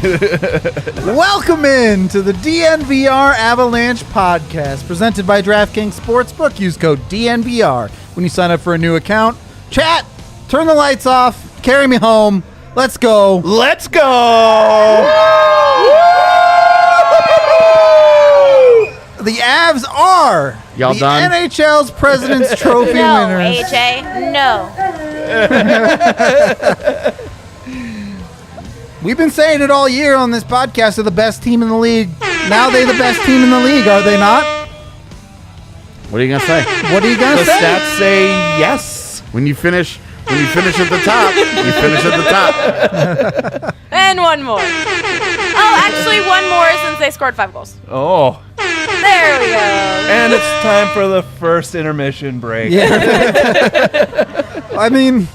Welcome in to the DNVR Avalanche podcast, presented by DraftKings Sportsbook. Use code DNVR when you sign up for a new account. Chat, turn the lights off, carry me home. Let's go. Let's go. The Avs are Y'all the done? NHL's President's Trophy No, winners. AJ, no. We've been saying it all year on this podcast. They're the best team in the league. Now they're the best team in the league, are they not? What are you gonna say? What are you gonna The say? stats say yes. When you finish at the top, you finish at the top. And one more. Oh, actually, one more since they scored 5 goals. Oh. There we go. And it's time for the first intermission break. Yeah. I mean,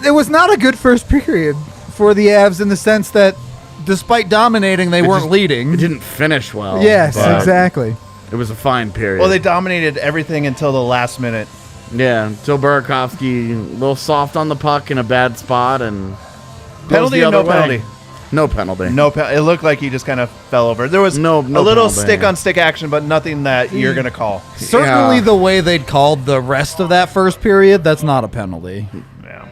it was not a good first period for the Avs in the sense that despite dominating, they weren't leading. It didn't finish well. Yes, but exactly. It was a fine period. Well, they dominated everything until the last minute. yeah, until Burakovsky, a little soft on the puck in a bad spot, and Penalty goes or the no other way. penalty? No penalty. No, it looked like he just kind of fell over. There was No a little penalty. stick-on-stick action, but nothing that you're going to call. Certainly Yeah. the way they'd called the rest of that first period, that's not a penalty. Yeah.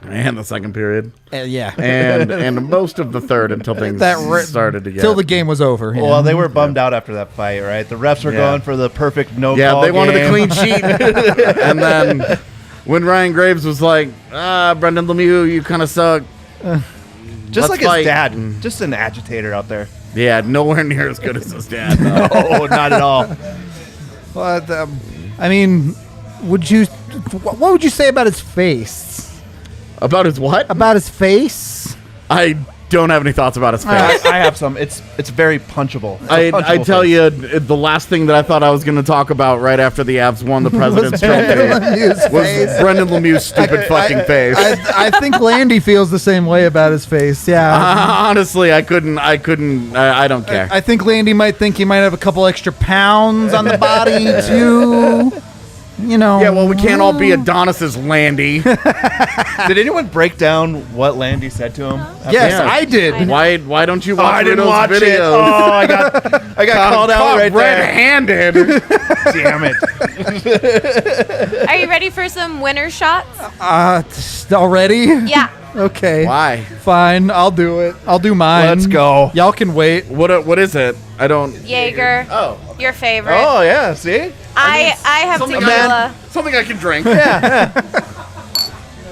And the second period, Yeah. and most of the third until things started to get. Till the game was over. yeah. Well, they were bummed out after that fight, right? The refs were Yeah. going for the perfect no-call Yeah, they wanted a game. clean sheet. And then when Ryan Graves was like, Brendan Lemieux, you kind of suck. Just Let's like fight. his dad. Just an agitator out there. Yeah, nowhere near as good as his dad. though. Oh, not at all. But, I mean, what would you say about his face? About his what? About his face? I don't have any thoughts about his face. I have some. It's very punchable. It's a I punchable tell face. you, the last thing that I thought I was going to talk about right after the Avs won the President's Trophy Lemieux's was face. Brendan Lemieux's stupid fucking face. I think Landy feels the same way about his face. Yeah. Honestly, I don't care. I think Landy might think he might have a couple extra pounds on the body too. You know. yeah, well, we can't all be Adonis's Landy. Did anyone break down what Landy said to him? Yes, Yeah. I did. Why don't you watch I didn't those watch videos? it. Oh, I got called out right there. red-handed. Damn it. Are you ready for some winner shots? Already? Yeah. Okay. Why? Fine. I'll do it. I'll do mine. Let's go. Y'all can wait. What is it? I don't. Jaeger, Oh, your favorite. Oh, yeah. See? I have something tequila. something I can drink.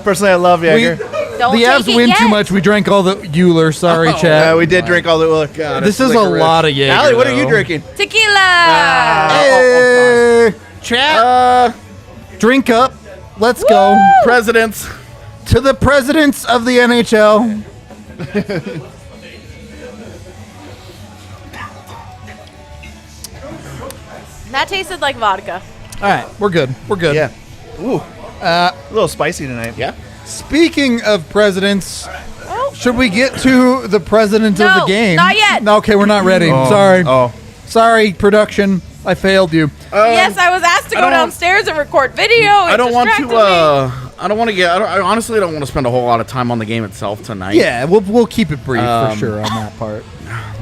Personally, I love Jaeger. Don't The take Avs it win yet. too much. We drank all the Euler. Sorry, Oh, Chad. We did drink all the... God, This it's is a licorice. lot of Jaeger. Allie, what are you though. drinking? Tequila. Hey, Chat. Drink up. Let's go. Presidents. To the presidents of the NHL. That tasted like vodka. All right. We're good. We're good. Yeah. Ooh. A little spicy tonight. Yeah. Speaking of presidents, should we get to the president of No, the game? not yet. No, okay, we're not ready. Oh. Sorry. Oh. Sorry, production. I failed you. Yes, I was asked to go don't- downstairs and record video. I don't want to. distracted I honestly don't want to spend a whole lot of time on the game itself tonight. Yeah, we'll keep it brief for sure on that part.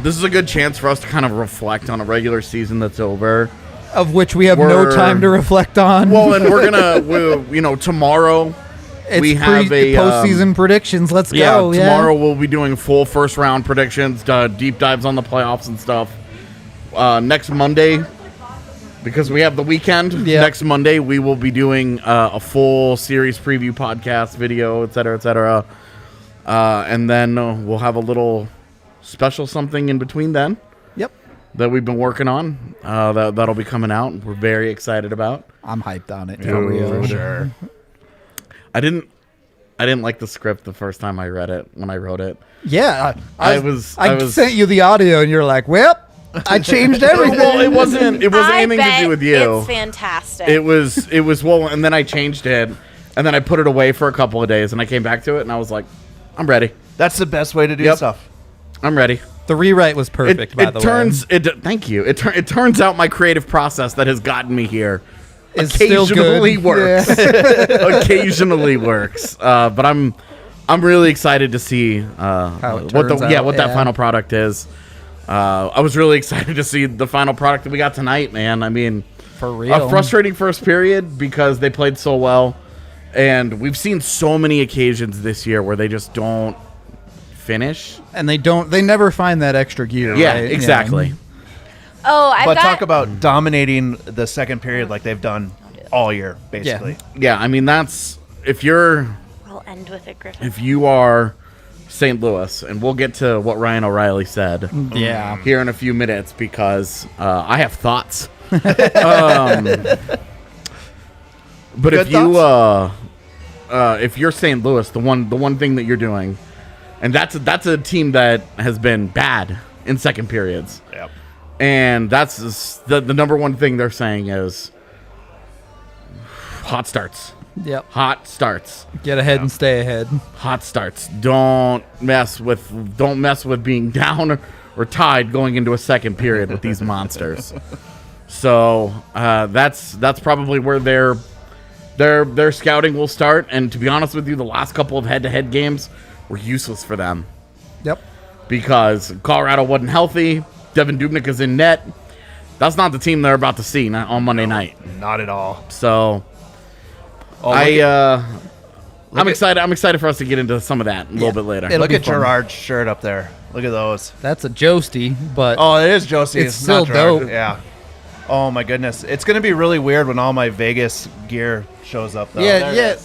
This is a good chance for us to kind of reflect on a regular season that's over. Of which we have no We're- time to reflect on. Well, and we're gonna, tomorrow it's we have a postseason predictions. Let's go. tomorrow we'll be doing full first round predictions, deep dives on the playoffs and stuff. Next Monday, because we have the weekend. Yeah. Next Monday we will be doing a full series preview podcast, video, et cetera, and then we'll have a little special something in between then. Yep. That we've been working on. That'll be coming out. We're very excited about. I'm hyped on it. Yeah, For real. for sure. I didn't like the script the first time I read it when I wrote it. Yeah. I I sent you the audio and you're like, well, I changed everything. Well, it wasn't I anything to bet do with you. It's fantastic. It was well, and then I changed it, and then I put it away for a couple of days, and I came back to it, and I was like, I'm ready. That's the best way to do Yep. stuff. I'm ready. The rewrite was perfect, by the way. Thank you. It turns out my creative process that has gotten me here It's still occasionally good. works. Yeah. Occasionally works. But I'm I'm really excited to see it what turns out, that final product is. I was really excited to see the final product that we got tonight, man. I mean, For real. a frustrating first period because they played so well, and we've seen so many occasions this year where they just don't finish. And they never find that extra gear. Yeah, right? exactly. Oh, I've But got. talk about dominating the second period like they've done all year, basically. Yeah, I mean that's if I'll end with it, Griffin. you are St. Louis, and we'll get to what Ryan O'Reilly said Yeah. here in a few minutes because I have thoughts. But Good if you're St. Louis, the one thing that you're doing, and that's a team that has been bad in second periods, Yep. and that's the number one thing they're saying is hot starts. Yep. Hot starts. Get ahead and stay ahead. Hot starts. Don't mess with being down or tied going into a second period with these monsters. So that's probably where their scouting will start. And to be honest with you, the last couple of head-to-head games were useless for them Yep. because Colorado wasn't healthy. Devin Dubnyk is in net. That's not the team they're about to see on Monday night. Not at all. So I'm excited. I'm excited for us to get into some of that a little bit later. It'll Look be at fun. Gerard's shirt up there. Look at those. That's a Josty, but Oh, it is Josie. It's still not Gerard. dope. Yeah. Oh my goodness. It's going to be really weird when all my Vegas gear shows up though. yeah.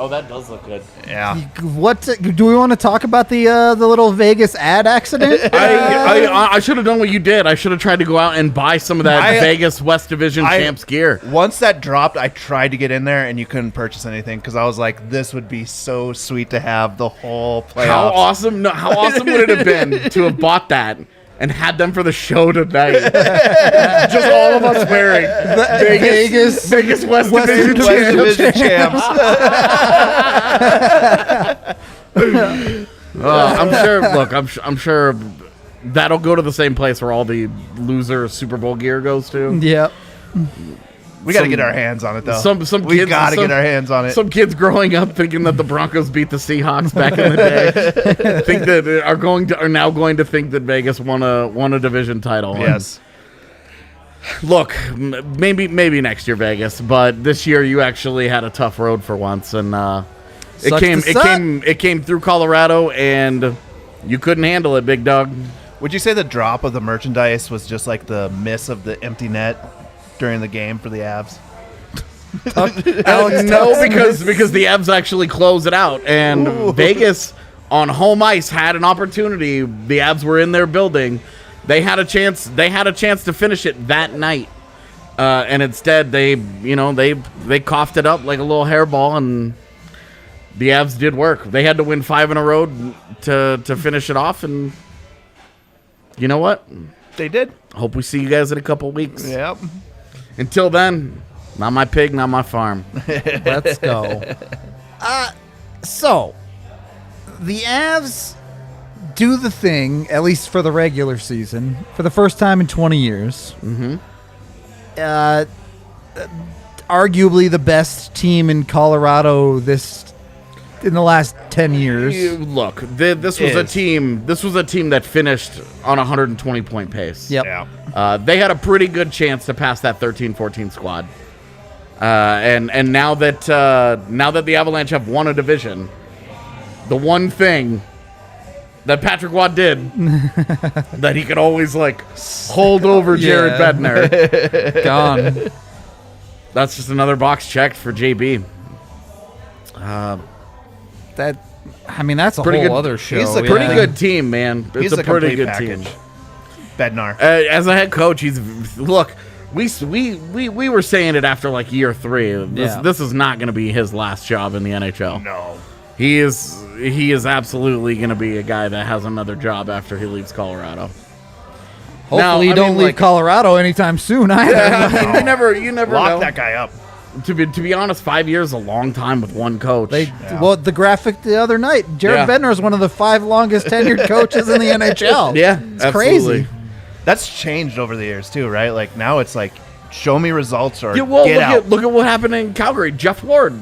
Oh, that does look good. Yeah. What do we want to talk about the little Vegas ad accident? I should have done what you did. I should have tried to go out and buy some of that Vegas West Division champs gear. Once that dropped, I tried to get in there and you couldn't purchase anything because I was like, this would be so sweet to have the whole playoffs. How awesome! No, how awesome would it have been to have bought that and had them for the show tonight? Just all of us wearing Vegas West Division West champs. Division champs. I'm sure. Look, I'm sure that'll go to the same place where all the loser Super Bowl gear goes to. Yep. We got to get our hands on it though. We got to get our hands on it. Some kids growing up thinking that the Broncos beat the Seahawks back in the day think that are now going to think that Vegas won a division title. Yes. And look, maybe next year Vegas, but this year you actually had a tough road for once, and it came through Colorado, and you couldn't handle it, big dog. Would you say the drop of the merchandise was just like the miss of the empty net during the game for the Avs? No, because the Avs actually close it out, and Vegas on home ice had an opportunity. The Avs were in their building. They had a chance. They had a chance to finish it that night, and instead they coughed it up like a little hairball, and the Avs did work. They had to win 5 in a row to finish it off, and you know what? They did. Hope we see you guys in a couple weeks. Yep. Until then, not my pig, not my farm. Let's go. So, the Avs do the thing, at least for the regular season, for the first time in 20 years. Mm-hmm. Arguably the best team in Colorado in the last 10 years. Look, this was a team that finished on a 120-point pace. Yep. Yeah. They had a pretty good chance to pass that 13-14 squad. And now that the Avalanche have won a division, the one thing that Patrick Watt did that he could always hold over Jared Bednar. Gone. That's just another box checked for JB. That's a Pretty whole good- other show. He's a pretty good team, man. He's It's a pretty complete good package. team. Bednar. As a head coach, look. We were saying it after year 3. This is not going to be his last job in the NHL. No. He is absolutely going to be a guy that has another job after he leaves Colorado. Hopefully you don't leave Colorado anytime soon either. You never Lock know. that guy up. To be honest, 5 years is a long time with one coach. Well, the graphic the other night, Jared Bednar is one of the 5 longest tenured coaches in the NHL. Yeah, it's absolutely. crazy. That's changed over the years too, right? Now it's show me results or Look at what happened in Calgary. Jeff Ward,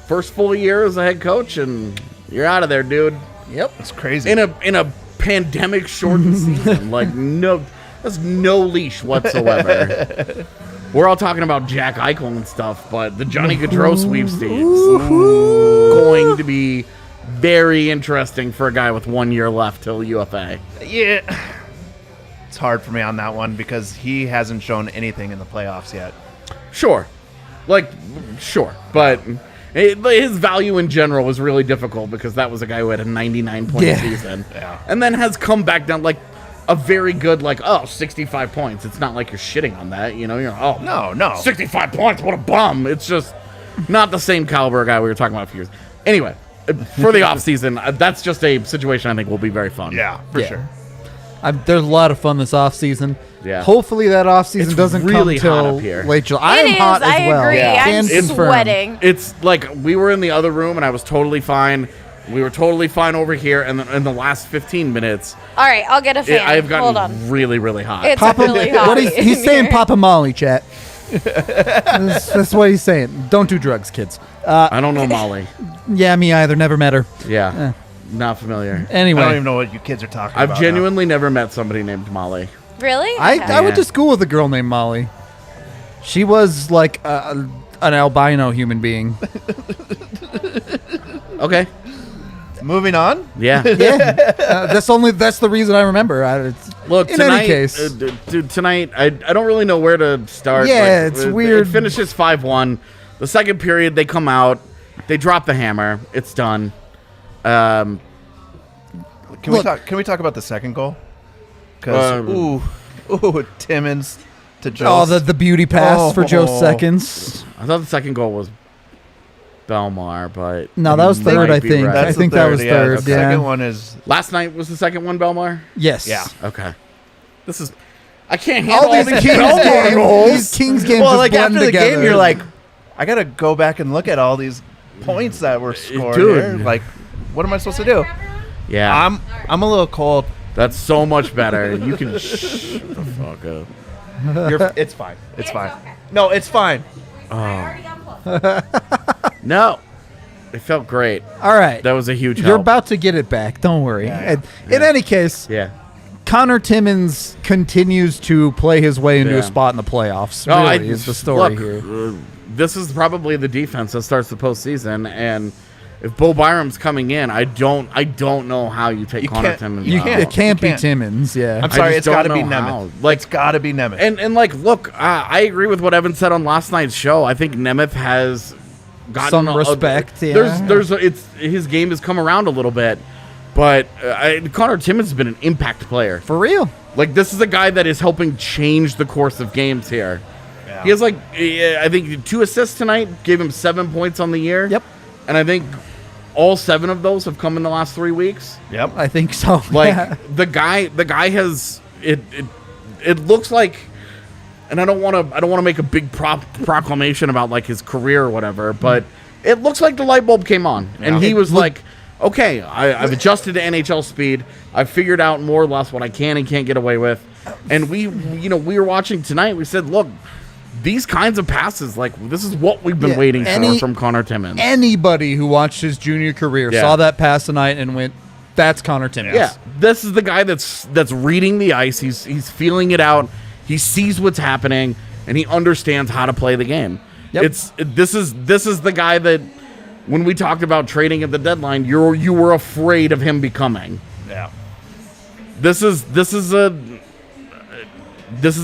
first full year as a head coach, and You're out of there, dude. Yep. It's crazy. In a pandemic shortened season, like there's no leash whatsoever. We're all talking about Jack Eichel and stuff, but the Johnny Gaudreau sweepstakes going to be very interesting for a guy with 1 year left till UFA. Yeah. It's hard for me on that one because he hasn't shown anything in the playoffs yet. Sure, but his value in general was really difficult because that was a guy who had a 99-point season, and then has come back down like a very good 65 points. It's not like you're shitting on that, you're No. 65 points, what a bum. It's just not the same caliber guy we were talking about a few years. Anyway, for the offseason, that's just a situation I think will be very fun. Yeah, for sure. There's a lot of fun this offseason. Yeah. Hopefully that offseason It's doesn't really come hot till up here. late July. It is. hot as I well. agree. Yeah. I'm Can confirm. sweating. It's like we were in the other room and I was totally fine. We were totally fine over here, and then in the last 15 minutes, All right, I'll get a fan. I've Hold gotten on. really, really hot. It's really hot. He's saying Papa Molly, chat. That's what he's saying. Don't do drugs, kids. I don't know Molly. Yeah, me either. Never met her. Yeah, not familiar. I Anyway, don't even know what you kids are talking about. I've genuinely never met somebody named Molly. Really? I went to school with a girl named Molly. She was like an albino human being. Okay. Moving on. Yeah. That's the reason I remember. Look, in tonight, any case, dude, tonight I don't really know where to start. Yeah, it's weird. It finishes 5-1. The second period, they come out, they drop the hammer. It's done. Can we talk about the second goal? Because Timmins to Jost. the beauty pass for Joe seconds. I thought the second goal was Belmar, but No, that was you third, might I be think. right. I think that was third. The Yeah. second one is Last night was the second one Belmar. Yes. Yeah. Okay. I can't handle All these Kings Belmar games, goals. these Kings games well, just like blend after the together. game, you're like, I gotta go back and look at all these points that were scored Dude. here. Like, what am I supposed to do? Yeah, I'm a little cold. that's so much better. You can shut the fuck up. It's fine. It's fine. No, it's fine. No, it felt great. all right. That was a huge You're help. about to get it back. Don't worry. In any case, Yeah. Connor Timmins continues to play his way into Yeah. a spot in the plaaplayoffs. No, Really is the story here. This is probably the defense that starts the postseason, and if Bo Byram's coming in, I don't know how you take Connor can't- Timmins you out. can't. It can't be can't. Timmins. Yeah. I'm sorry, just it's got to don't be know how. Nemeth. Like- It's got to be Nemeth. And look, I agree with what Evan said on last night's show. I think Nemeth has gotten Some respect, yeah. His game has come around a little bit, but Connor Timmins has been an impact player. For real. Like, this is a guy that is helping change the course of games here. Yeah. He has I think 2 assists tonight, gave him 7 points on the year. Yep. And I think all 7 of those have come in the last 3 weeks. Yep. I think so. Like Yeah. the guy has it looks like, and I don't want to make a big proclamation about like his career or whatever, but it looks like the light bulb came on, and he was like, okay, I've adjusted to NHL speed. I've figured out more or less what I can and can't get away with. And we were watching tonight. We said, look, these kinds of passes, like, this is what we've been Yeah, waiting for from Connor Timmins. Anybody who watched his junior career Yeah. saw that pass tonight and went, "That's Connor Timmins." Yeah, this is the guy that's reading the ice. He's feeling it out. He sees what's happening, and he understands how to play the game. Yep. This is the guy that when we talked about trading at the deadline, you were afraid of him becoming. Yeah. This is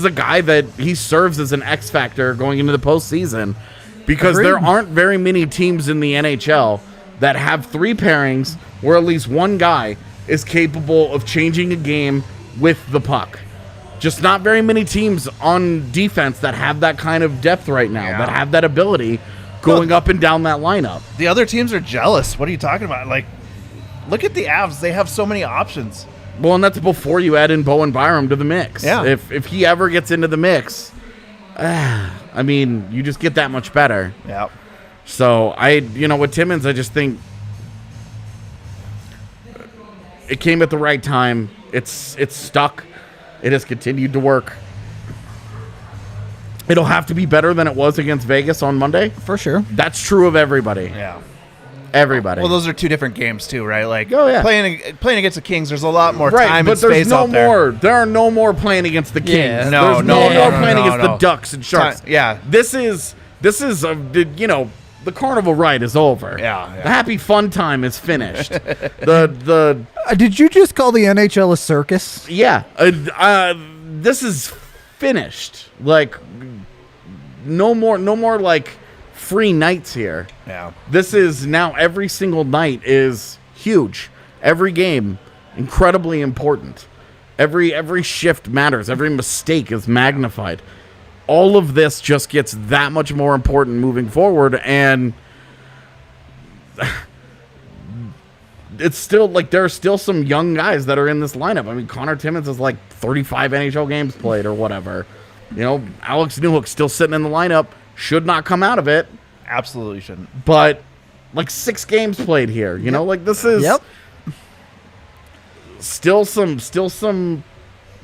a guy that he serves as an X factor going into the postseason, because Agreed. there aren't very many teams in the NHL that have 3 pairings where at least one guy is capable of changing a game with the puck. Just not very many teams on defense that have that kind of depth right now, that have that ability going up and down that lineup. The other teams are jealous. What are you talking about? Like, look at the Avs. They have so many options. Well, and that's before you add in Bowen Byram to the mix. Yeah. If he ever gets into the mix, I mean, you just get that much better. Yeah. So with Timmins, I just think it came at the right time. It's stuck. It has continued to work. It'll have to be better than it was against Vegas on Monday. For sure. That's true of everybody. Yeah. Everybody. Well, those are two different games too, right? Like, Oh, yeah. playing against the Kings, there's a lot more right, time but and there's space no out there. more. There are no more playing against the Kings. Yeah. There's No, no more playing no, against no. the Ducks and Sharks. Yeah. This is the carnival ride is over. Yeah. The happy fun time is finished. the Did you just call the NHL a circus? Yeah, this is finished. Like, no more like free nights here. Yeah. This is now every single night is huge. Every game, incredibly important. Every shift matters. Every mistake is magnified. All of this just gets that much more important moving forward, and it's still like there are still some young guys that are in this lineup. I mean, Connor Timmins is like 35 NHL games played or whatever. You know, Alex Newhook's still sitting in the lineup, should not come out of it, Absolutely shouldn't. but like 6 games played here. You know, like this is still some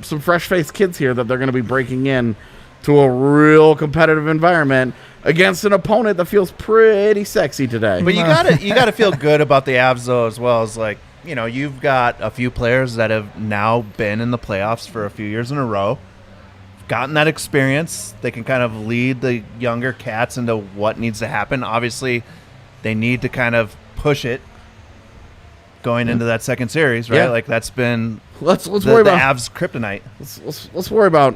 fresh-faced kids here that they're going to be breaking in to a real competitive environment against an opponent that feels pretty sexy today. But you gotta feel good about the Avs though, as well as like, you know, you've got a few players that have now been in the playoffs for a few years in a row, gotten that experience. They can kind of lead the younger cats into what needs to happen. Obviously, they need to kind of push it going into that second series, right? Yeah. Like that's been let's the worry about Avs' kryptonite. let's worry about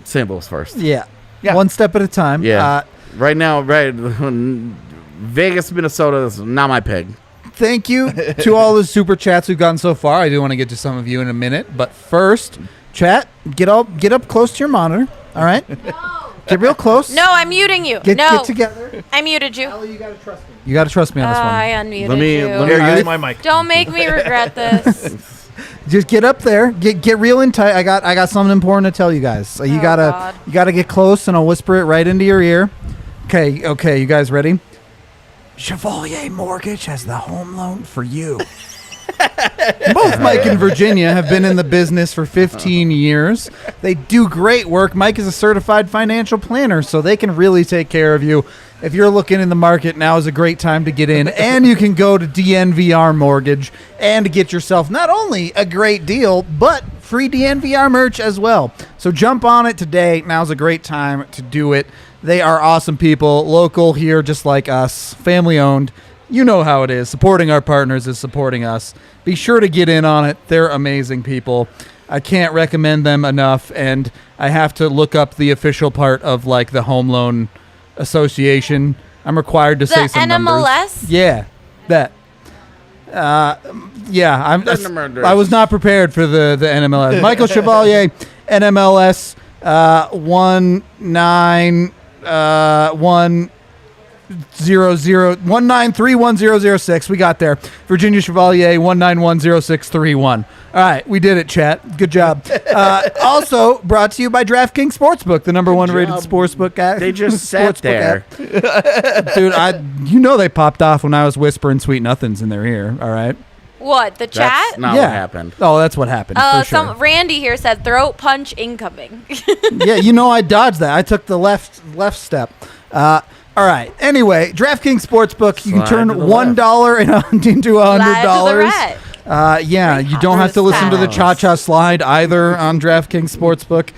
St. Louis first. Yeah. Yeah. One step at a time. Yeah. Right now, Vegas, Minnesota is not my pig. Thank you to all the super chats we've gotten so far. I do want to get to some of you in a minute, but first, chat, get up close to your monitor. All right, get real close. No, I'm muting you. Get no, together. I muted you. You got to trust me. You got to trust me on this one. I unmuted Let me- you. let me- Here, use my mic. Don't make me regret this. Just get up there. Get real in tight. I got something important to tell you guys. So you God. gotta get close, and I'll whisper it right into your ear. Okay, you guys ready? Chevalier Mortgage has the home loan for you. Both Mike and Virginia have been in the business for 15 years. They do great work. Mike is a certified financial planner, so they can really take care of you. If you're looking in the market, now is a great time to get in. And you can go to DNVR Mortgage and get yourself not only a great deal, but free DNVR merch as well. So jump on it today. Now's a great time to do it. They are awesome people, local here just like us, family owned. You know how it is. Supporting our partners is supporting us. Be sure to get in on it. They're amazing people. I can't recommend them enough, and I have to look up the official part of like the home loan association. I'm required to say The some numbers. NMLS? Yeah, that. Yeah, I was not prepared for the NMLS. Michael Chevalier, NMLS 1931006. We got there. Virginia Chevalier 1910631. All right, we did it, chat. Good job. Also brought to you by DraftKings Sportsbook, the number one rated sportsbook app. They just sat there. Dude, you know they popped off when I was whispering sweet nothings in their ear. All right. What, the chat? That's not what happened. Oh, that's what happened. For sure. Randy here said throat punch incoming. Yeah, you know I dodged that. I took the left step. All right. Anyway, DraftKings Sportsbook, you can Slide turn to the $1 into $100. Slide to the right. Yeah, you don't have to listen to the cha-cha slide either on DraftKings Sportsbook.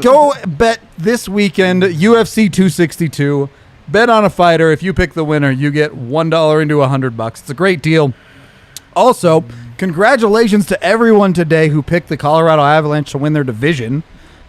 Go bet this weekend, UFC 262. Bet on a fighter. If you pick the winner, you get $1 into $100. It's a great deal. Also, congratulations to everyone today who picked the Colorado Avalanche to win their division,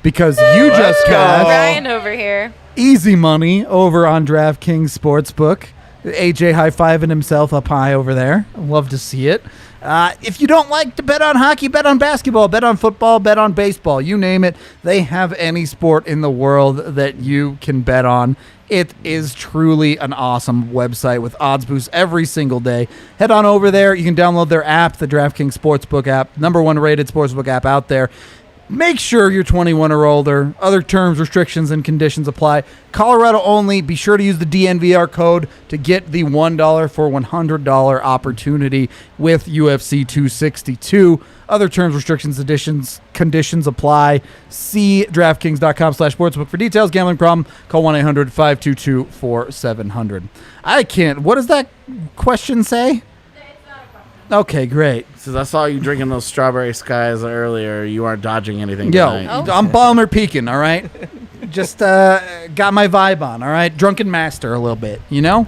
because you just got Ryan over here. easy money over on DraftKings Sportsbook. AJ high-fiving himself up high over there. Love to see it. If you don't like to bet on hockey, bet on basketball, bet on football, bet on baseball. You name it. They have any sport in the world that you can bet on. It is truly an awesome website with odds boosts every single day. Head on over there. You can download their app, the DraftKings Sportsbook app, number one rated sportsbook app out there. Make sure you're 21 or older. Other terms, restrictions, and conditions apply. Colorado only. Be sure to use the DNVR code to get the $1 for $100 opportunity with UFC 262. Other terms, restrictions, conditions apply. See DraftKings.com/sportsbook for details. Gambling problem? Call 1-800-522-4700. I can't. What does that question say? Okay, great. Since I saw you drinking those strawberry skies earlier, you aren't dodging anything Yo, tonight. I'm Balmer peaking, all right? Just got my vibe on, all right? Drunken master a little bit, you know?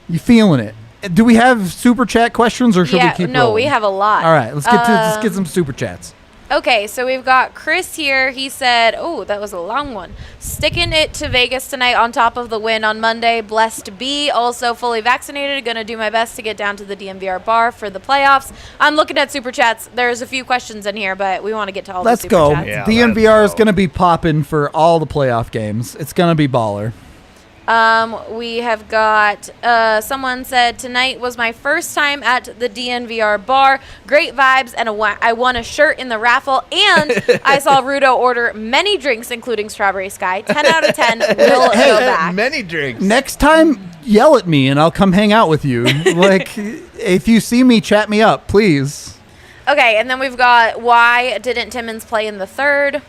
You feeling it. Do we have super chat questions or should we keep rolling? We have a lot. All right, let's get some super chats. Okay, so we've got Chris here. He said, oh, that was a long one. Sticking it to Vegas tonight on top of the win on Monday. Blessed to be. Also fully vaccinated. Going to do my best to get down to the DNVR bar for the playoffs. I'm looking at super chats. There's a few questions in here, but we want to get to all the super chats. Yeah, DNVR is going to be popping for all the playoff games. It's going to be baller. We have got someone said tonight was my first time at the DNVR bar. Great vibes, and I won a shirt in the raffle, and I saw Rudo order many drinks, including Strawberry Sky. 10 out of 10 will go back. Many drinks. Next time, yell at me and I'll come hang out with you. Like, if you see me, chat me up, please. Okay, and then we've got why didn't Timmons play in the third?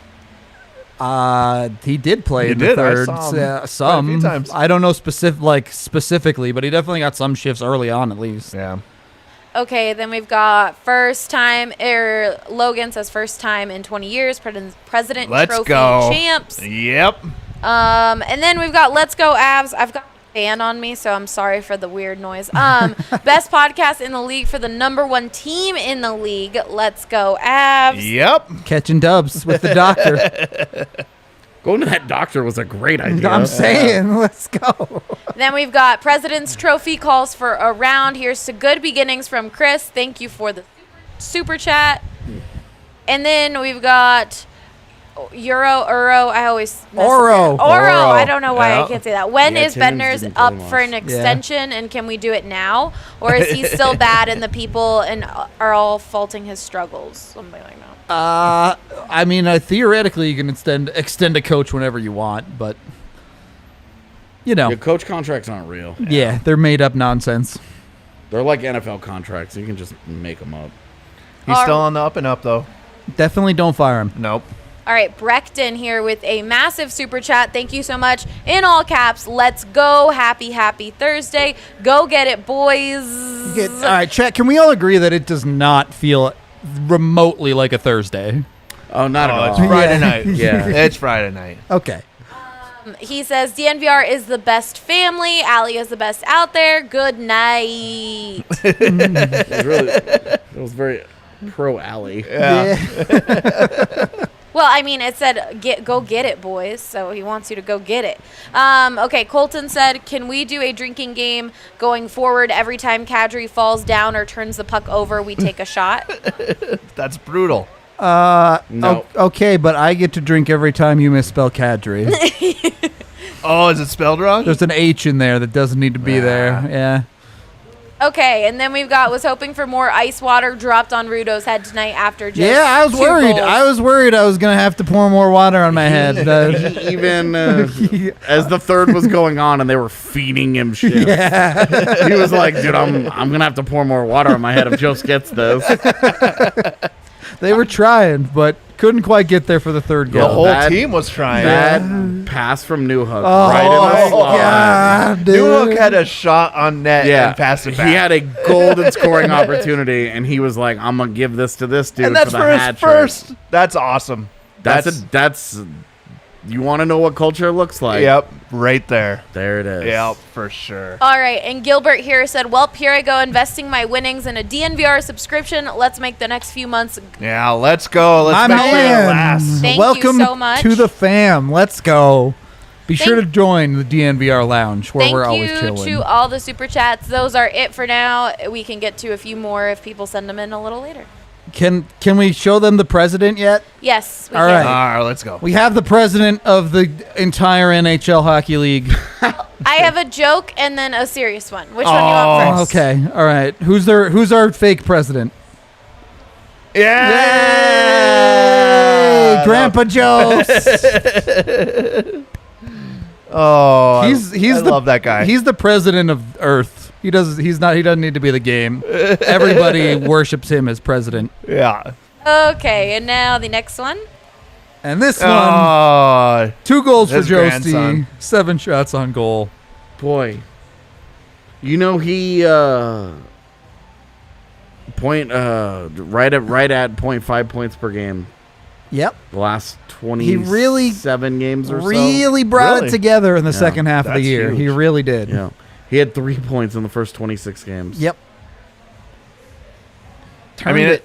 He did play in the did. I third. saw him quite a Some. few times. I don't know specifically, but he definitely got some shifts early on at least. Yeah. Okay, then we've got first time, Logan says first time in 20 years, President Let's Trophy go. champs. Yep. And then we've got Let's Go Avs. I've got a fan on me, so I'm sorry for the weird noise. Best podcast in the league for the number one team in the league. Let's go Avs. Yep. Catching dubs with the doctor. Going to that doctor was a great idea. I'm saying, let's go. Then we've got President's Trophy calls for a round. Here's to good beginnings from Chris. Thank you for the super chat. And then we've got Uro. I always mess Oro. up there. Oro. I don't know why Yeah. I can't say that. When Yeah, is Timmons Bednar's didn't up play for an much. extension, and can we do it now? Or is he still bad and the people are all faulting his struggles? Something like that. I mean, theoretically, you can extend a coach whenever you want, but you know, Your coach contracts aren't real. yeah, they're made up nonsense. They're like NFL contracts. You can just make them up. He's still on the up and up, though. Definitely don't fire him. Nope. All right, Breckton here with a massive super chat. Thank you so much. In all caps, let's go. Happy Thursday. Go get it, boys. All right, chat. Can we all agree that it does not feel remotely like a Thursday? Oh, not at It's all. Friday night. Yeah. It's Friday night. Okay. He says DNVR is the best family. Allie is the best out there. Good night. It was very pro alley. Yeah. Well, I mean, it said go get it, boys. So he wants you to go get it. Okay, Colton said, can we do a drinking game going forward? Every time Kadri falls down or turns the puck over, we take a shot. That's brutal. No. Okay, but I get to drink every time you misspell Kadri. Oh, is it spelled wrong? There's an H in there that doesn't need to be there. Yeah. Okay, and then we've got was hoping for more ice water dropped on Rudo's head tonight after just Yeah, I was 2 worried. goals. I was worried I was going to have to pour more water on my head. He even as the third was going on and they were feeding him shit. Yeah. He was like, dude, I'm gonna have to pour more water on my head if Jost gets this. They were trying, but couldn't quite get there for the third The goal. whole Bad- team was trying. That pass from Newhook Oh, right in the slot. God, dude. Newhook had a shot on net Yeah, and passed it back. he had a golden scoring opportunity, and he was like, "I'm gonna give this to this dude and that's for for the his hat trick." first. That's awesome. That's you want to know what culture looks like? Yep, right there. There it is. Yep, for sure. All right, and Gilbert here said, "Welp, here I go investing my winnings in a DNVR subscription. Let's make the next few months." Yeah, let's go. Let's My make it man. last. Thank you Welcome so much. to the fam. Let's go. Be sure to Thank- join the DNVR lounge where we're always Thank you chilling. to all the super chats. Those are it for now. We can get to a few more if people send them in a little later. Can we show them the president yet? Yes. We All can. right. All right, let's go. We have the president of the entire NHL hockey league. I have a joke and then a serious one. Which one do you want Oh, first? okay. All right. Who's our fake president? Yeah. Grandpa Jost. Oh, He's I the, love that guy. He's the president of Earth. He doesn't need to be the game. Everybody worships him as president. Yeah. Okay, and now the next one. And this one, Oh, 2 goals for his Joesty, grandson. 7 shots on goal. Boy, you know he right at 0.5 points per game. Yep. The last 27 games or so. Really brought Really? it together in the second half of the That's year. huge. He really did. Yeah, he had 3 points in the first 26 games. Yep. I mean,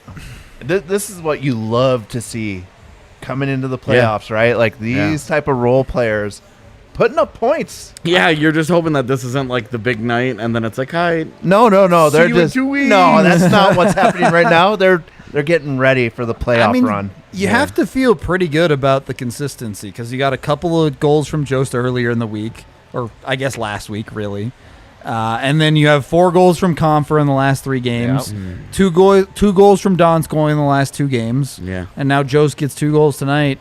Turned this is what you love to see coming into the playoffs, right? Like these type of role players putting up points. Yeah, you're just hoping that this isn't like the big night, and then it's like, hi. No. See They're you in just 2 weeks. no. That's not what's happening right now. They're getting ready for the playoff run. You have to feel pretty good about the consistency because you got a couple of goals from Jost earlier in the week, or I guess last week, really. And then you have 4 goals from Confer in the last 3 games. Yep. 2 goals from Donskoy in the last 2 games. Yeah. And now Jost gets 2 goals tonight.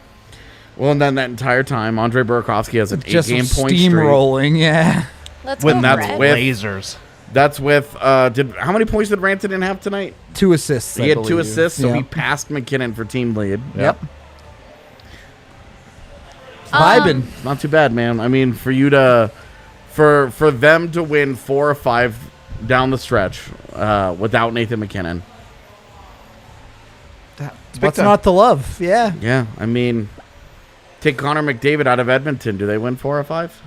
Well, and then that entire time, Andre Burakovsky has an Just 8-game point streak. steamrolling, yeah. Let's When go, that's Brett. with- Lasers. That's with how many points did Rantanen have tonight? 2 assists. He I had 2 believe. assists, so he Yep. passed McKinnon for team lead. Yep. Vibin'. Not too bad, man. I mean, for you to, for them to win 4 or 5 down the stretch without Nathan McKinnon. What's not to love? Yeah. Yeah, I mean, take Connor McDavid out of Edmonton. Do they win 4 or 5?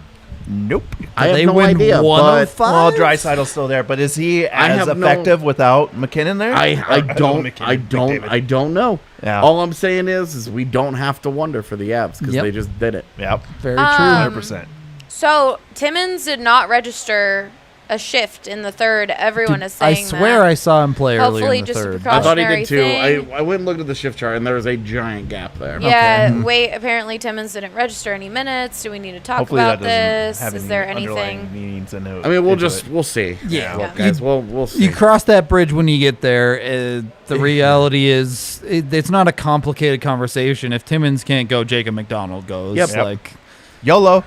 Nope. I have they no win idea. 105? But Well, Dreisaitl's still there, but is he as have no- effective without McKinnon there? I McDavid. don't know. Yeah. All I'm saying is we don't have to wonder for the Avs because Yep. they just did it. Yep. Very true. 100%. So Timmins did not register a shift in the third. Everyone is I saying swear that. I saw him play earlier Hopefully in the just a third. I thought he Cautionary did too. thing. I went and looked at the shift chart, and there was a giant gap there. Yeah, Okay. wait, apparently Timmins didn't register any minutes. Do we need to talk Hopefully about that doesn't this? have Is any there underlying anything? meanings in it. I mean, into it. we'll see. Yeah. Look, Yeah. guys, we'll see. You cross that bridge when you get there. The reality is, it's not a complicated conversation. If Timmins can't go, Jacob McDonald goes. Yep. Like, YOLO.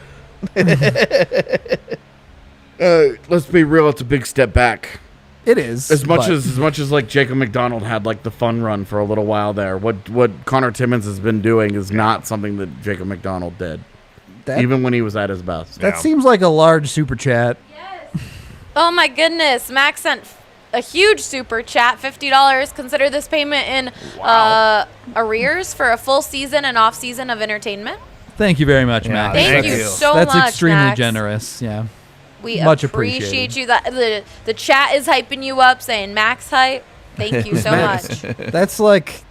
Let's be real. It's a big step back. it is. As much but as like Jacob McDonald had like the fun run for a little while there. What Connor Timmins has been doing is not something that Jacob McDonald did, that, even when he was at his best. that Yeah. seems like a large super chat. Oh my goodness, Max sent a huge super chat, $50. Consider this payment in arrears for a full season and off season of entertainment. Thank you very much, Yeah, Max. Thank Thank you you. so That's much, extremely Max. generous. Yeah. We Much appreciate appreciated. you. The chat is hyping you up, saying Max hype. Thank you so Max. much. That's like,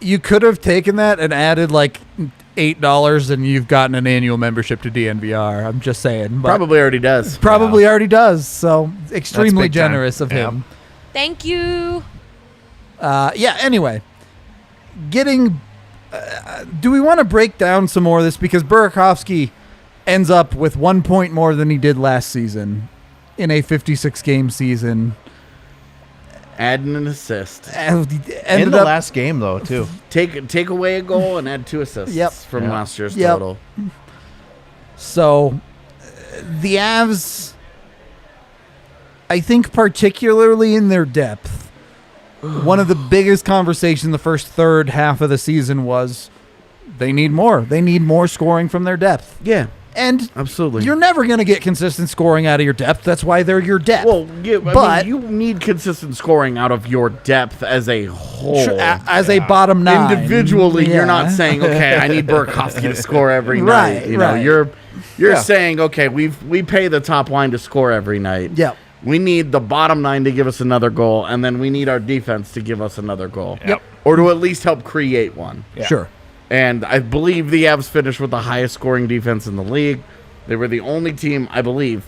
you could have taken that and added like $8 and you've gotten an annual membership to DNVR. I'm just saying. But Probably already does. Probably already does. So extremely big time. generous of Yeah. him. Thank you. Yeah, anyway. Getting. Do we want to break down some more of this? Because Burakovsky ends up with 1 point more than he did last season in a 56-game season. Adding an assist. In Ended the up, last game, though, too. Take away a goal and add 2 assists Yep. from Yeah. last year's Yep. total. So, the Avs, I think particularly in their depth, one of the biggest conversations the first third half of the season was they need more. They need more scoring from their depth. Yeah, And absolutely. you're never going to get consistent scoring out of your depth. That's why they're your depth. well, yeah, I But- mean, you need consistent scoring out of your depth as a whole. As a bottom nine. Individually, Yeah. you're not saying, okay, I need Burakovsky to score every Right, night. You know, right. you're Yeah. saying, okay, we pay the top line to score every night. Yep. We need the bottom 9 to give us another goal, and then we need our defense to give us another goal. Yep. Or to at least help create one. Yeah. Sure. And I believe the Avs finished with the highest scoring defense in the league. They were the only team, I believe,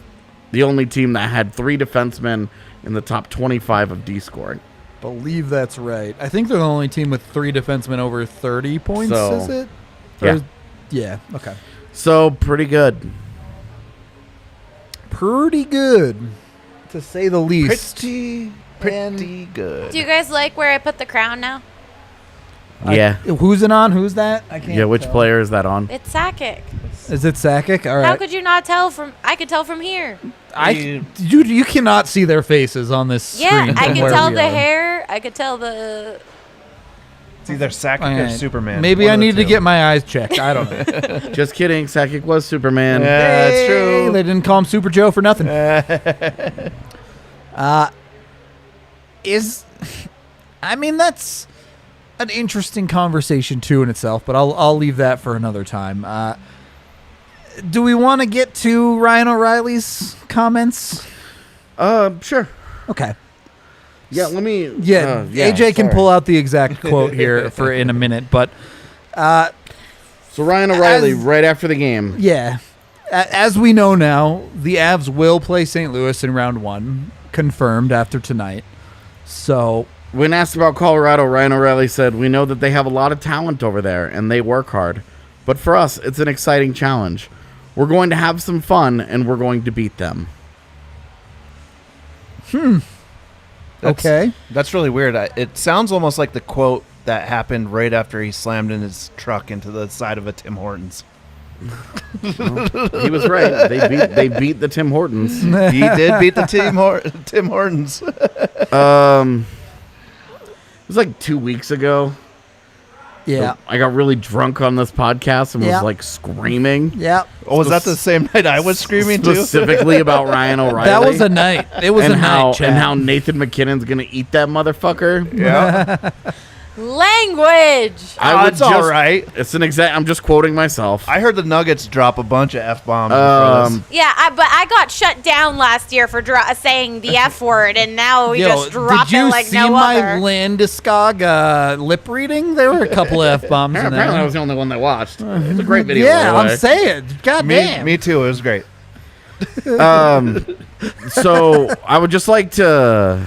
the only team that had 3 defensemen in the top 25 of D scoring. Believe that's right. I think they're the only team with 3 defensemen over 30 points, So, is it? yeah. Yeah, okay. So, pretty good. Pretty good, to say the least. Pretty good. Do you guys like where I put the crown now? Yeah. Who's it on? Who's that? I can't. Yeah, which tell. player is that on? It's Sakic. Is it Sakic? All right. How could you not tell from? I could tell from here. You cannot see their faces on this screen. Yeah, I from could where tell we the are. hair. I could tell the. It's either Sakic All or right. Superman. Maybe One I of the need to two. get my eyes checked. I don't know. Just kidding. Sakic was Superman. Yeah, that's Hey, true. They didn't call him Super Joe for nothing. That's an interesting conversation too in itself, but I'll leave that for another time. Do we want to get to Ryan O'Reilly's comments? Sure. Okay. Yeah, let me. AJ can sorry. pull out the exact quote here for in a minute, but So Ryan O'Reilly, right after the game. yeah, as we know now, the Avs will play St. Louis in round 1, confirmed after tonight. So When asked about Colorado, Ryan O'Reilly said, "We know that they have a lot of talent over there, and they work hard. But for us, it's an exciting challenge. We're going to have some fun, and we're going to beat them." okay. That's really weird. It sounds almost like the quote that happened right after he slammed in his truck into the side of a Tim Hortons. He was right. They beat the Tim Hortons. He did beat the Tim Hortons. It was like 2 weeks ago. Yeah. I got really drunk on this podcast and Yeah. was like screaming. Yeah. Oh, was that the same night I was screaming too? Specifically about Ryan O'Reilly. That was a night. It was and a night, Chad. how Nathan McKinnon's gonna eat that motherfucker. Yeah. Language. It's all right. It's an exact. I'm just quoting myself. I heard the Nuggets drop a bunch of F-bombs before this. Yeah, but I got shut down last year for saying the F word, and now we just drop did you it like see no my other. Landeskog lip reading? There were a couple of F-bombs in Apparently, I there. was the only one that watched. It's a great video. by Yeah, the way. I'm saying. God damn. Me too. It was great. So I would just like to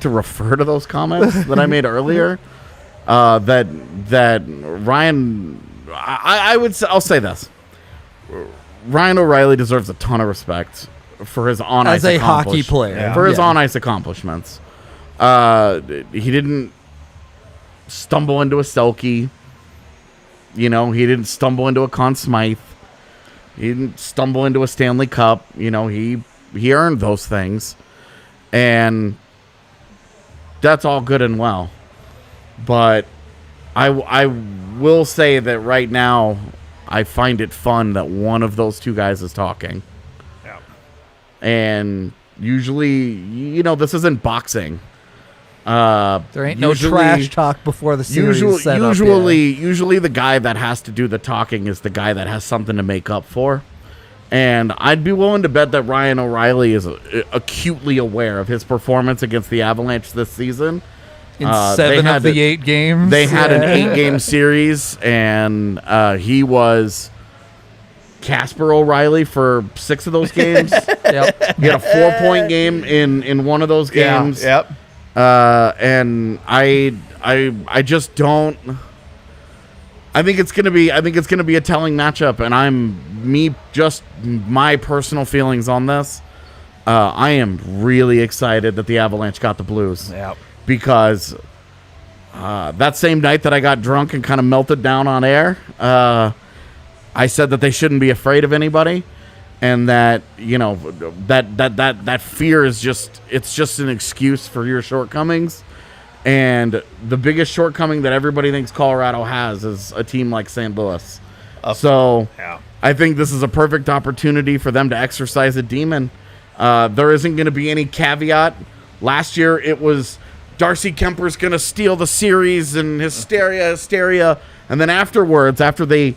refer to those comments that I made earlier. That Ryan, I'll say this. Ryan O'Reilly deserves a ton of respect for his on-ice As a hockey player. Yeah. for his Yeah. on-ice accomplishments. He didn't stumble into a Selke. He didn't stumble into a Conn Smythe. He didn't stumble into a Stanley Cup. He earned those things. And that's all good and well. But I will say that right now, I find it fun that one of those two guys is talking. Yeah. And usually, this isn't boxing. There ain't no trash talk before the series set up, Usually the guy that has to do the talking is the guy that has something to make up for. And I'd be willing to bet that Ryan O'Reilly is acutely aware of his performance against the Avalanche this season. In 7 of the 8 games. They had an 8-game series, and he was Casper O'Reilly for 6 of those games. Yep. He had a 4-point game in one of those games. Yeah, yep. And I just don't. I think it's gonna be a telling matchup, and my personal feelings on this. I am really excited that the Avalanche got the Blues. Yep. Because that same night that I got drunk and kind of melted down on air, I said that they shouldn't be afraid of anybody, and that that fear is just an excuse for your shortcomings. And the biggest shortcoming that everybody thinks Colorado has is a team like St. Louis. So Yeah. I think this is a perfect opportunity for them to exercise a demon. There isn't going to be any caveat. Last year it was Darcy Kemper's going to steal the series and hysteria. And then afterwards, after they,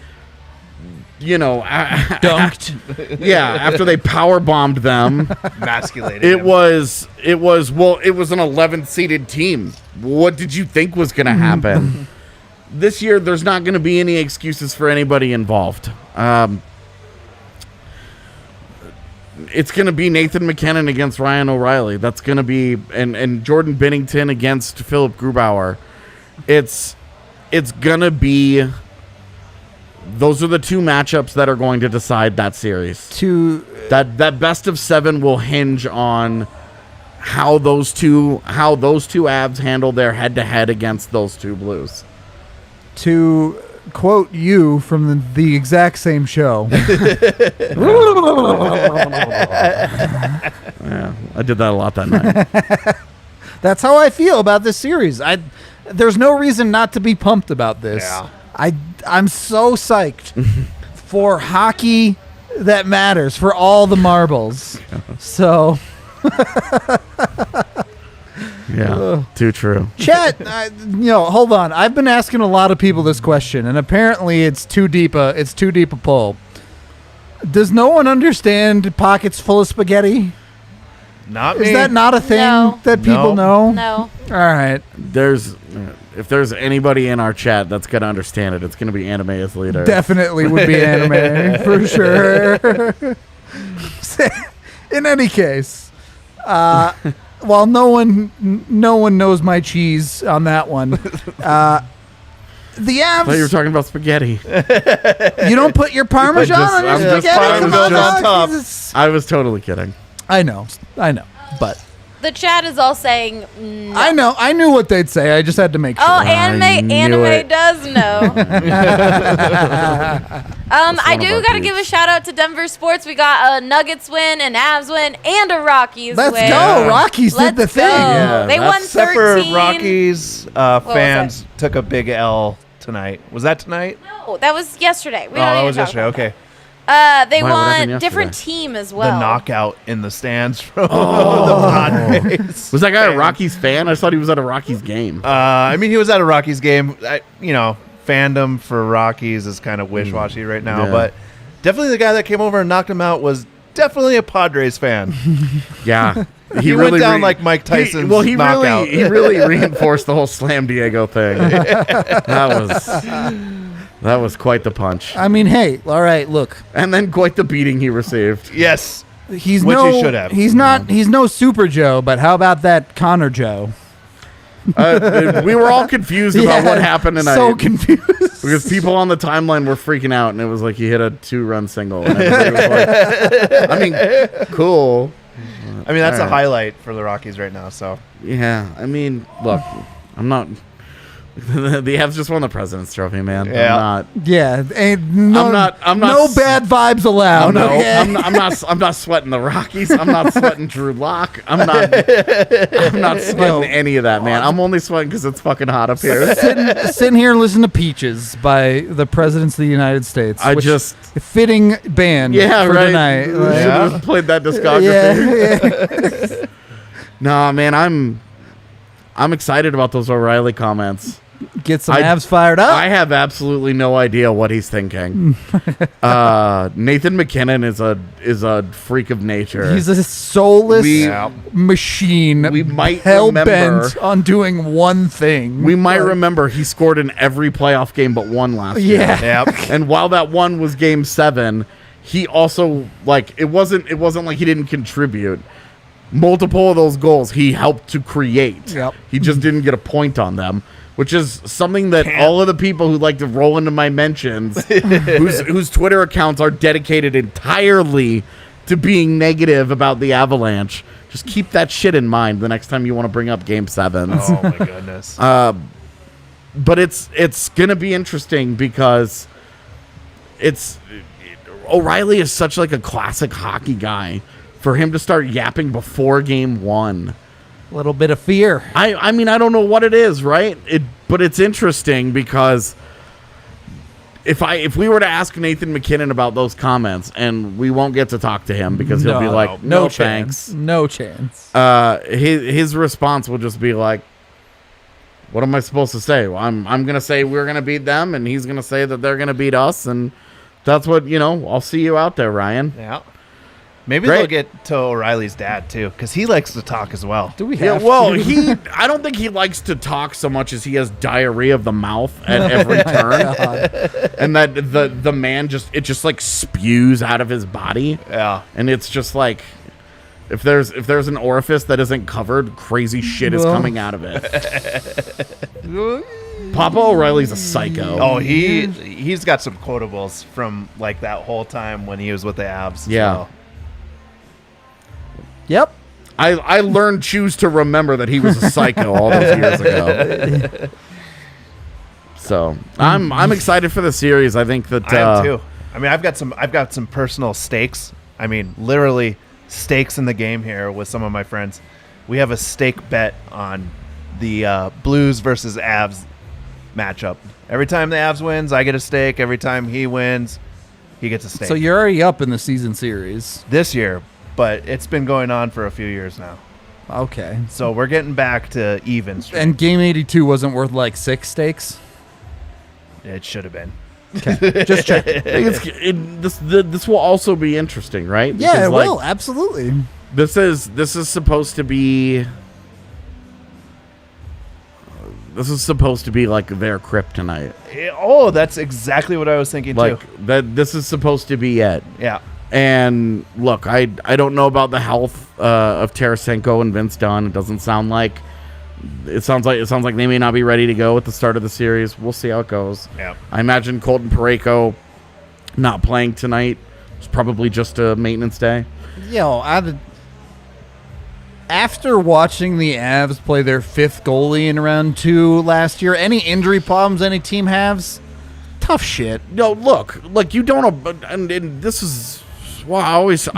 Dunked. after they power bombed them, Emasculated. it was an 11th seeded team. What did you think was going to happen? This year, there's not going to be any excuses for anybody involved. It's going to be Nathan McKinnon against Ryan O'Reilly. That's going to be and Jordan Binnington against Philip Grubauer. It's going to be. Those are the two matchups that are going to decide that series. That best of 7 will hinge on how those two Avs handle their head-to-head against those two Blues. to quote you from the exact same show. Yeah, I did that a lot that night. That's how I feel about this series. There's no reason not to be pumped about this. Yeah. I'm so psyched for hockey that matters, for all the marbles. So, Yeah, too true. chat, hold on. I've been asking a lot of people this question, and apparently it's too deep a pull. Does no one understand pockets full of spaghetti? Not me. Is that not a thing No. that people know? No. All right. If there's anybody in our chat that's gonna understand it, it's gonna be Anime as leader. Definitely would be anime for sure. In any case, while no one knows my cheese on that one, the I thought you were Avs. talking about spaghetti. You don't put your Parmesan on your I'm just spaghetti. Come on, Parmesan dog. on top. I was totally kidding. I know, but The chat is all saying no. I know. I knew what they'd say. I just had to make sure. Oh, I knew anime it. does know. I do about got to these. give a shout out to Denver sports. We got a Nuggets win, an Avs win, and a Rockies Let's win. go. Rockies Let's did the go. thing. Yeah, They won Except for 13. Rockies was fans took a big L tonight. Was that tonight? No, that was yesterday. We Oh, don't that need was to talk yesterday. about Okay. that. They Why, what happened won different yesterday? team as well. The knockout in the stands from the Padres. Was that guy a Rockies fan? I thought he was at a Rockies game. I mean, he was at a Rockies game. Fandom for Rockies is kind of wish-washy right now, Yeah. but definitely the guy that came over and knocked him out was definitely a Padres fan. Yeah. He went down like Mike Tyson's he knockout. really reinforced the whole Slam Diego thing. That was quite the punch. I mean, hey, all right. Look, And then quite the beating he received. Yes. he's Which no. he should have. He's not. He's no Super Joe. But how about that Connor Joe? We were all confused about what happened tonight. So confused. Because people on the timeline were freaking out, and it was like he hit a 2-run single. And everybody was like, I mean, cool. I mean, that's All a right. highlight for the Rockies right now, so. Yeah, I mean, look, I'm not. The Avs just won the President's Trophy, man. Yeah. Yeah, ain't no, I'm not no s- bad vibes allowed. No, okay? I'm not sweating the Rockies. I'm not sweating Drew Lock. I'm not sweating No. any of that, man. I'm only sweating because it's fucking hot up here. sitting here and listening to Peaches by the presidents of the United States. I which- just, fitting band yeah, for right. tonight. Should Like, have played that discography. yeah. Nah, man, I'm excited about those O'Reilly comments. Get some I- abs fired up. I have absolutely no idea what he's thinking. Nathan McKinnon is a freak of nature. He's a soulless We- machine. we might hell bent remember- on doing one thing. We might Like, remember he scored in every playoff game but one last year. Yeah. Yep. And while that one was game 7, he also it wasn't like he didn't contribute. Multiple of those goals he helped to create. Yep. He just didn't get a point on them, which is something that all of the people who like to roll into my mentions, whose Twitter accounts are dedicated entirely to being negative about the Avalanche, just keep that shit in mind the next time you want to bring up game 7. Oh, my goodness. But it's gonna be interesting because O'Reilly is such like a classic hockey guy. For him to start yapping before game 1, a little bit of fear. I mean, I don't know what it is, right? But it's interesting because if we were to ask Nathan McKinnon about those comments, and we won't get to talk to him because he'll be like, no chance. thanks. No chance. His response will just be like, what am I supposed to say? Well, I'm gonna say we're gonna beat them, and he's gonna say that they're gonna beat us, and that's what I'll see you out there, Ryan. Yeah. Maybe Great. they'll get to O'Reilly's dad, too, because he likes to talk as well. Do we Yeah, have well, to? I don't think he likes to talk so much as he has diarrhea of the mouth at every turn, and that the man just like spews out of his body, Yeah. and it's just like if there's an orifice that isn't covered, crazy shit is Well. coming out of it. Papa O'Reilly's a psycho. Oh, he's got some quotables from, like, that whole time when he was with the Avs. Yeah. So. Yep. I learned choose to remember that he was a psycho all those years ago. So I'm excited for the series. I think that I am too. I mean, I've got some personal stakes. I mean, literally stakes in the game here with some of my friends. We have a stake bet on the Blues versus Avs matchup. Every time the Avs wins, I get a stake. Every time he wins, he gets a stake. So you're already up in the season series. This year, but it's been going on for a few years now. Okay. So we're getting back to even. And game 82 wasn't worth like 6 stakes? It should have been. Okay. Just check. this will also be interesting, right? Yeah, Because, it will. Absolutely. This is supposed to be. This is supposed to be like their kryptonite. Oh, that's exactly what I was thinking too. Like that. This is supposed to be it. Yeah. And look, I don't know about the health of Tarasenko and Vince Dunn. It doesn't sound like. It sounds like they may not be ready to go at the start of the series. We'll see how it goes. Yeah. I imagine Colton Parayko not playing tonight is probably just a maintenance day. After watching the Avs play their 5th goalie in round 2 last year, any injury problems any team has, tough shit. No, look, you don't. And this is. Well, I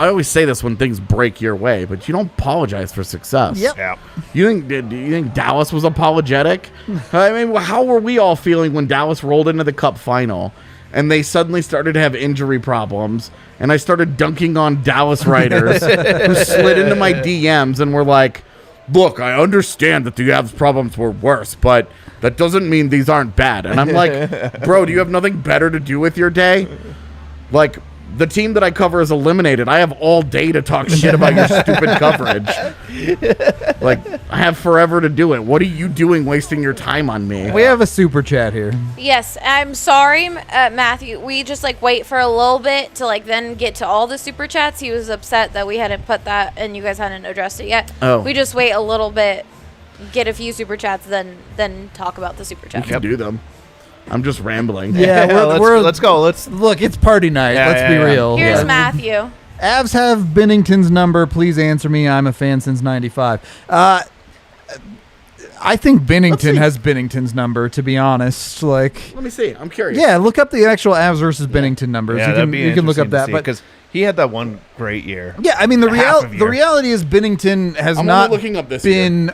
always say this when things break your way, but you don't apologize for success. Yep. Yeah. Do you think Dallas was apologetic? I mean, how were we all feeling when Dallas rolled into the Cup final and they suddenly started to have injury problems, and I started dunking on Dallas writers who slid into my DMs and were like, "Look, I understand that the Avs problems were worse, but that doesn't mean these aren't bad." And I'm like, "Bro, do you have nothing better to do with your day?" Like, the team that I cover is eliminated. I have all day to talk shit about your stupid coverage. Like, I have forever to do it. What are you doing wasting your time on me? We have a super chat here. Yes, I'm sorry, Matthew. We just wait for a little bit to then get to all the super chats. He was upset that we hadn't put that and you guys hadn't addressed it yet. Oh. We just wait a little bit, get a few super chats, then talk about the super You chats. can do them. I'm just rambling. Yeah, let's go. Look, it's party night. Yeah, Let's be yeah. real. Here's Yeah. Matthew. Avs have Binnington's number. Please answer me. I'm a fan since '95. I think Binnington has Binnington's number, to be honest. Let me see. I'm curious. Yeah, look up the actual Avs versus Binnington numbers. Yeah, you can look up that. But because he had that one great year. yeah, I mean half of the year. reality is Binnington has I'm not only looking up this been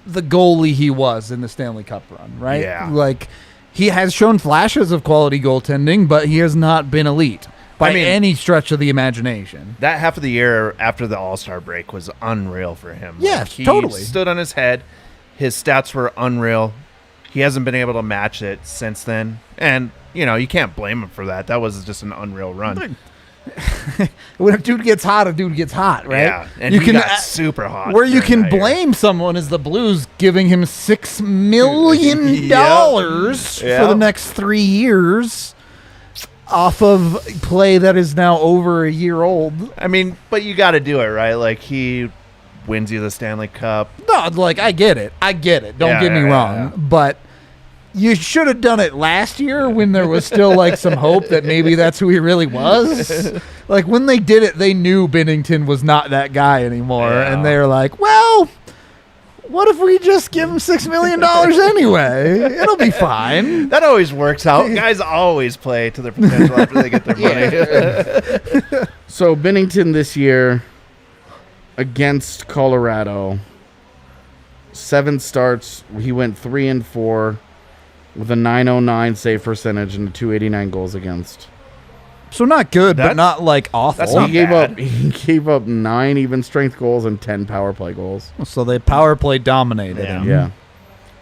the goalie he was in the Stanley Cup run, right? Yeah. He has shown flashes of quality goaltending, but he has not been elite by any stretch of the imagination. That half of the year after the All-Star break was unreal for him. Yes, he totally. stood on his head. His stats were unreal. He hasn't been able to match it since then. And, you can't blame him for that. That was just an unreal run. When a dude gets hot, right? Yeah, and he got super hot. Where you during can that year. blame someone is the Blues giving him $6 million for the next 3 years off of play that is now over a year old. I mean, but you got to do it, right? He wins you the Stanley Cup. No, I get it. Don't get me wrong. But you should have done it last year when there was still some hope that maybe that's who he really was. When they did it, they knew Binnington was not that guy anymore. Yeah. And they were like, well, what if we just give him $6 million anyway? It'll be fine. That always works out. Guys always play to their potential after they get their money. So Binnington this year against Colorado, 7 starts. He went 3-4 with a .909 save percentage and a .289 goals against. So not good, but not awful. That's not bad. He gave up 9 even strength goals and 10 power play goals. So they power play dominated Yeah. him. Yeah.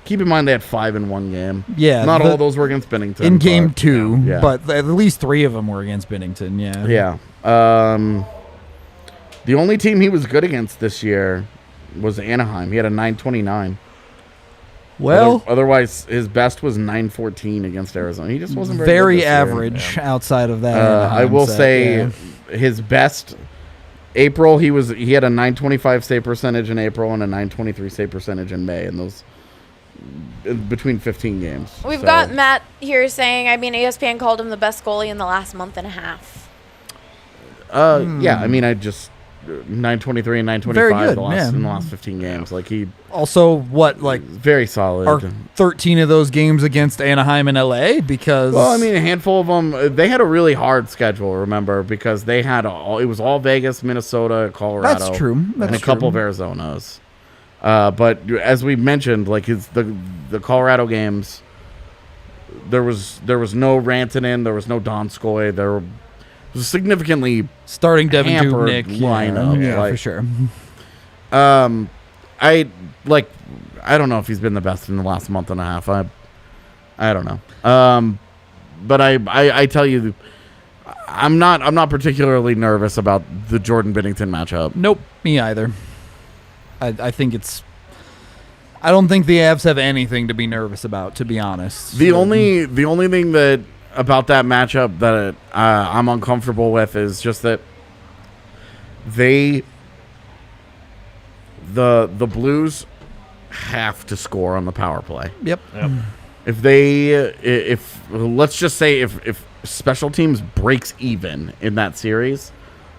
Keep in mind they had 5 in one game. Yeah, Not all those were against Binnington. in game but- 2, Yeah. but at least 3 of them were against Binnington. Yeah. Yeah. The only team he was good against this year was Anaheim. He had a .929. Well, Otherwise, his best was .914 against Arizona. He just wasn't very, very good this year. average outside of that. I Anaheim will set, say yeah. his best. April, he had a .925 save percentage in April and a .923 save percentage in May, and those between 15 games. We've So- got Matt here saying, ESPN called him the best goalie in the last month and a half. Yeah, I mean, 923 and 925 Very good, in the last 15 games. Like he Also, what, like, very solid. are 13 of those games against Anaheim and LA? Because Well, I mean, a handful of them. They had a really hard schedule. Remember, because they had it was all Vegas, Minnesota, Colorado. That's true. That's and a couple of Arizonas. But as we mentioned, like the Colorado games, there was no Rantanen, there was no Donskoy, there was a significantly starting Devin hampered Dubnyk lineup. yeah, like, for sure. I don't know if he's been the best in the last month and a half. I don't know. But I tell you, I'm not particularly nervous about the Jordan Binnington matchup. Nope, me either. I think it's. I don't think the Avs have anything to be nervous about, to be honest. The only thing that about that matchup that I'm uncomfortable with is just that the Blues have to score on the power play. Yep. If let's just say if special teams breaks even in that series,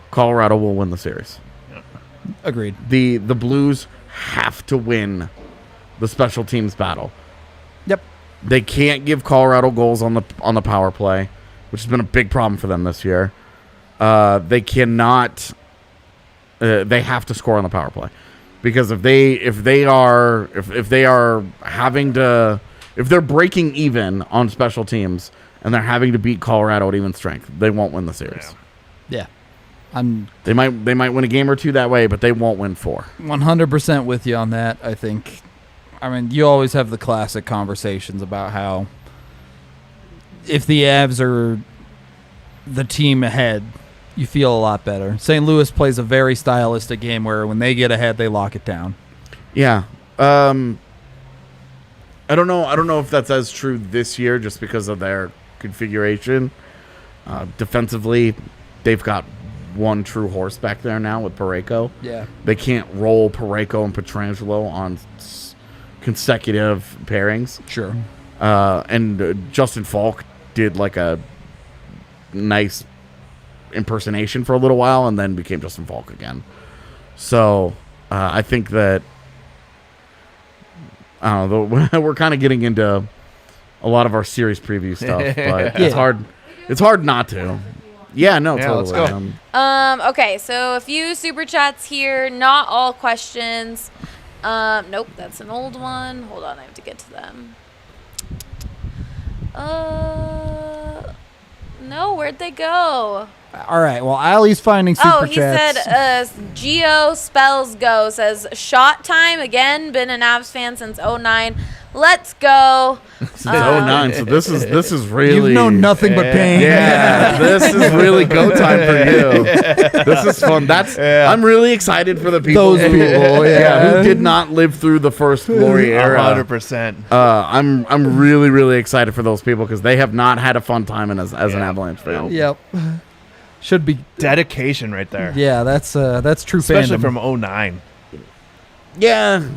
Colorado will win the series. Agreed. The Blues have to win the special teams battle. Yep. They can't give Colorado goals on the power play, which has been a big problem for them this year. They cannot. They have to score on the power play, because if they're breaking even on special teams and they're having to beat Colorado at even strength, they won't win the series. Yeah. They might win a game or two that way, but they won't win 4. 100% with you on that, I think. I mean, you always have the classic conversations about how if the Avs are the team ahead, you feel a lot better. St. Louis plays a very stylistic game where when they get ahead, they lock it down. Yeah. I don't know if that's as true this year just because of their configuration. Defensively, they've got one true horse back there now with Parayko. Yeah. They can't roll Parayko and Pietrangelo on consecutive pairings. Sure. And Justin Falk did like a nice impersonation for a little while and then became Justin Falk again. So I think that we're kind of getting into a lot of our series preview stuff, but it's hard not to. Yeah, no, totally. Let's go. Okay, so a few super chats here. Not all questions. Nope, that's an old one. Hold on, I have to get to them. No, where'd they go? All right. Well, Ali's finding super He chats. said, Geo Spells Go says, shot time again. Been an Avs fan since 09. Let's go. Since 09, so this is really... You've known nothing but pain. Yeah, this is really go time for you. This is fun. I'm really excited for the people. Those people, who did not live through the first glory era. 100%. I'm really, really excited for those people because they have not had a fun time as an Avalanche fan. Yep. Should be Dedication right there. Yeah, that's true Especially fandom. from 09. Yeah.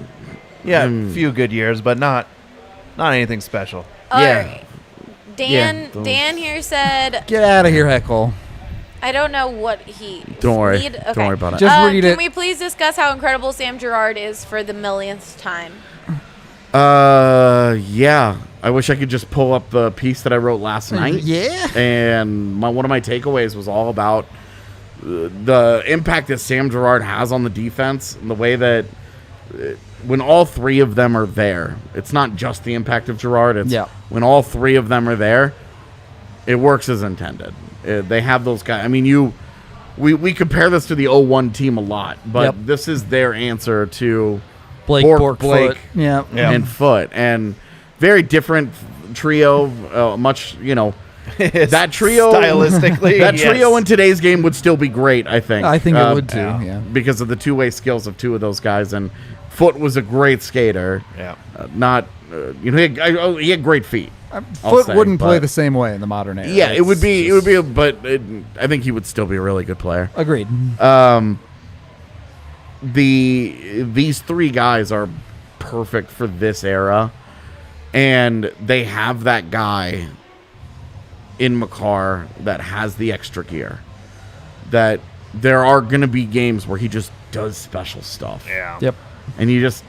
Yeah, a few good years, but not anything special. All Yeah. right. Dan here said, Get out of here, Heckle. I don't know what he... Don't worry. Okay. Don't worry about it. Just read Can it. we please discuss how incredible Sam Girard is for the millionth time? Yeah. I wish I could just pull up the piece that I wrote last night. Yeah. And one of my takeaways was all about the impact that Sam Girard has on the defense and the way that when all three of them are there, it's not just the impact of Girard. It's when all three of them are there, it works as intended. They have those guys. I mean, we compare this to the 01 team a lot, but this is their answer to Blake, Blake, yeah, and Foot, and very different trio. Much, that trio stylistically, that trio in today's game would still be great. I think it would too. Yeah, because of the two-way skills of two of those guys, and Foot was a great skater. Yeah, he had great feet. Foot wouldn't play the same way in the modern era. Yeah, it would be, but I think he would still be a really good player. Agreed. These three guys are perfect for this era, and they have that guy in Makar that has the extra gear. That there are going to be games where he just does special stuff. Yeah. Yep. And you just,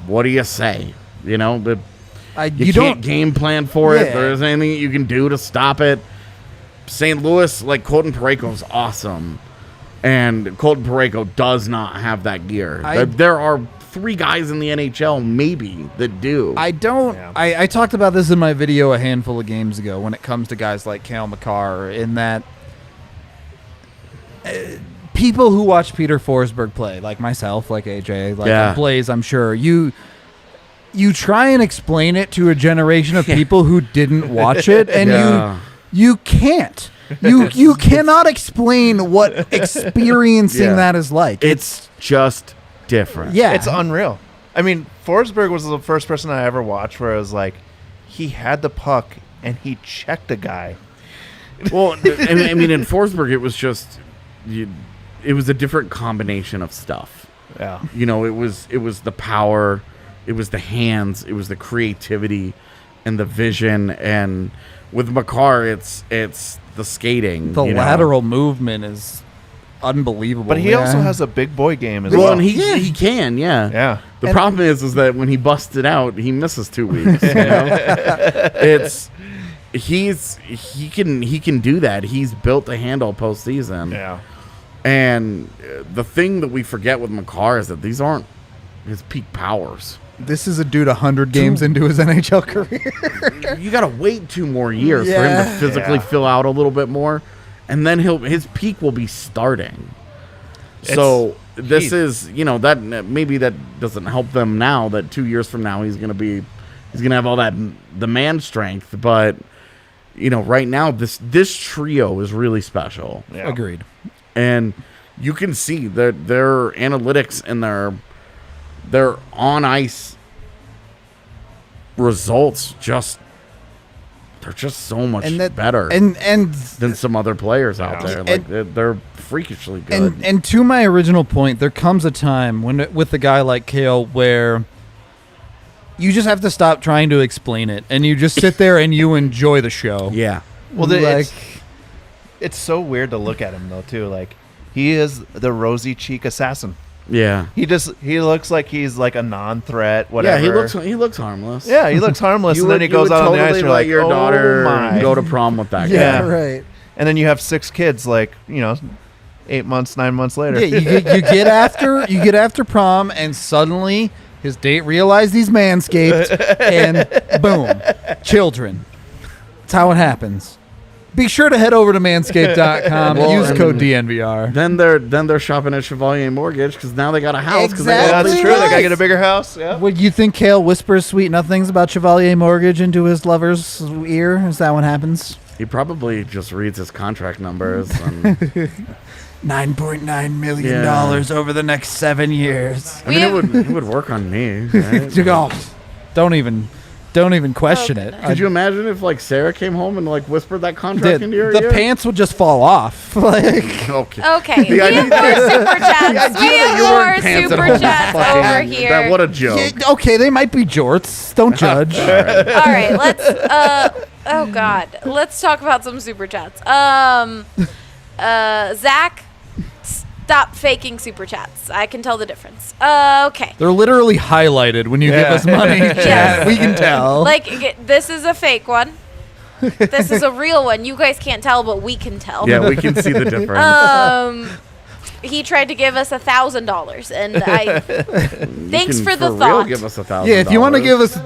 what do you say? You know, you You can't don't. game plan for it. Yeah. There isn't anything you can do to stop it. St. Louis, like Colton Parayko is awesome. And Colton Parayko does not have that gear. There are 3 guys in the NHL, maybe, that do. I don't. Yeah. I talked about this in my video a handful of games ago when it comes to guys like Cale Makar, in that people who watch Peter Forsberg play, like myself, like AJ, like Blaze, I'm sure, you try and explain it to a generation of people who didn't watch it, and you can't. You cannot explain what experiencing that is like. It's just different. Yeah. It's unreal. I mean, Forsberg was the first person I ever watched where it was like, he had the puck and he checked a guy. Well, I mean, in Forsberg, it was just, it was a different combination of stuff. Yeah. You know, it was the power, it was the hands, it was the creativity, and the vision. And with Makar, it's the skating. The you know? lateral movement is unbelievable. But he also has a big boy game as Well, well. and he can, yeah. Yeah. The problem is that when he busts it out, he misses 2 weeks. You know? He can do that. He's built to handle postseason. Yeah. And the thing that we forget with Makar is that these aren't his peak powers. This is a dude 100 games into his NHL career. You got to wait 2 more years for him to physically fill out a little bit more, and then his peak will be starting. So this is, you know, that maybe that doesn't help them now that 2 years from now he's going to have all that the man strength, but you know, right now this trio is really special. Yeah. Agreed. And you can see their analytics and their on ice results they're just so much better and than some other players out there. Like they're freakishly good. And to my original point, there comes a time when with a guy like Cale where you just have to stop trying to explain it, and you just sit there and you enjoy the show. Yeah. Well, it's so weird to look at him though too. Like, he is the rosy cheek assassin. Yeah. He looks like he's like a non-threat. Whatever. Yeah, he looks harmless. Yeah, he looks harmless, and then he goes out on the ice. You're like, your daughter oh my. go to prom with that guy. Yeah. Right. And then you have 6 kids, like, you know, 8 months, 9 months later. Yeah, you get after prom, and suddenly his date realized he's manscaped, and boom, children. That's how it happens. Be sure to head over to manscaped.com. Use code DNVR. Then they're shopping at Chevalier Mortgage because now they got a house. Exactly. Yeah, that's true. Right. They gotta get a bigger house. Yeah. Would you think Cale whispers sweet nothings about Chevalier Mortgage into his lover's ear? Is that what happens? He probably just reads his contract numbers. And, $9.9 million over the next 7 years. I mean, it would work on me. Right? Don't even question it. Could you imagine if like Sarah came home and like whispered that contract into your the ear? pants would just fall off. Like, Okay, we have more super chats. We have more super chats over here. What a joke. yeah, okay, they might be jorts. Don't judge. All right, let's. Oh God, let's talk about some super chats. Zach, stop faking super chats. I can tell the difference. Okay. They're literally highlighted when you give us money. Yes. We can tell. Like, this is a fake one. This is a real one. You guys can't tell, but we can tell. Yeah, we can see the difference. He tried to give us $1,000, and I. Thanks for the real thought. give us $1,000. Yeah, if you want to give us,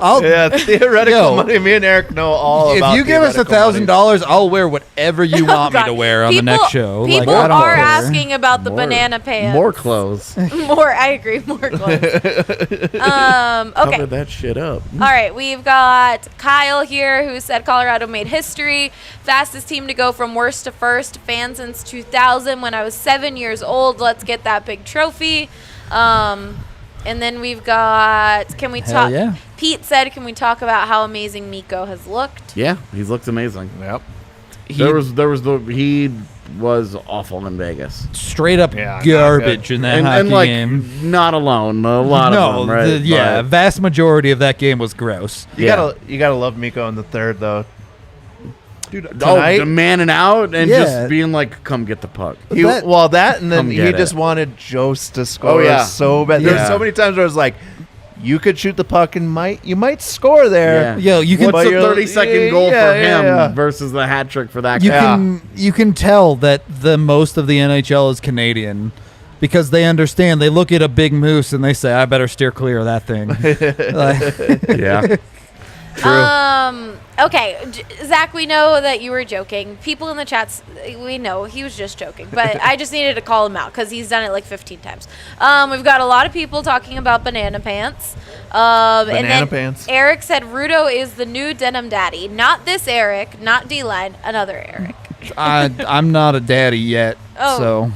Yeah, theoretical money. Me and Eric know all about. If you give us $1,000, I'll wear whatever you want me to wear on the next show. People I don't are care. asking about the banana pants. More clothes. More, I agree. More clothes. Okay. Cover that shit up. All right, we've got Kyle here who said Colorado made history. Fastest team to go from worst to first. Fan since 2000 when I was 7 years old. Let's get that big trophy. And then we've got, can we Hell talk? yeah. Pete said, can we talk about how amazing Mikko has looked? Yeah, he's looked amazing. Yep. He was awful in Vegas. Straight up Yeah, garbage in that And hockey like game. not alone. A lot of them, right? Vast majority of that game was gross. You gotta love Mikko in the third though. Dude, tonight, demanding out and Yeah. just being like, "Come get the puck." and then Come he get just it. wanted Jost to score so bad. Yeah. There's so many times where I was like, you could shoot the puck and you might score there. Yo, you can What's But a you're- 30-second goal yeah, for him yeah. versus the hat trick for that you guy? you can tell that the most of the NHL is Canadian because they understand. They look at a big moose and they say, "I better steer clear of that thing." Like, Yeah. Okay, Zach, we know that you were joking. People in the chats, we know he was just joking, but I just needed to call him out because he's done it like 15 times. We've got a lot of people talking about banana pants. And then pants. Eric said Rudo is the new denim daddy. Not this Eric, not D-Line, another Eric. I'm not a daddy yet, Oh. so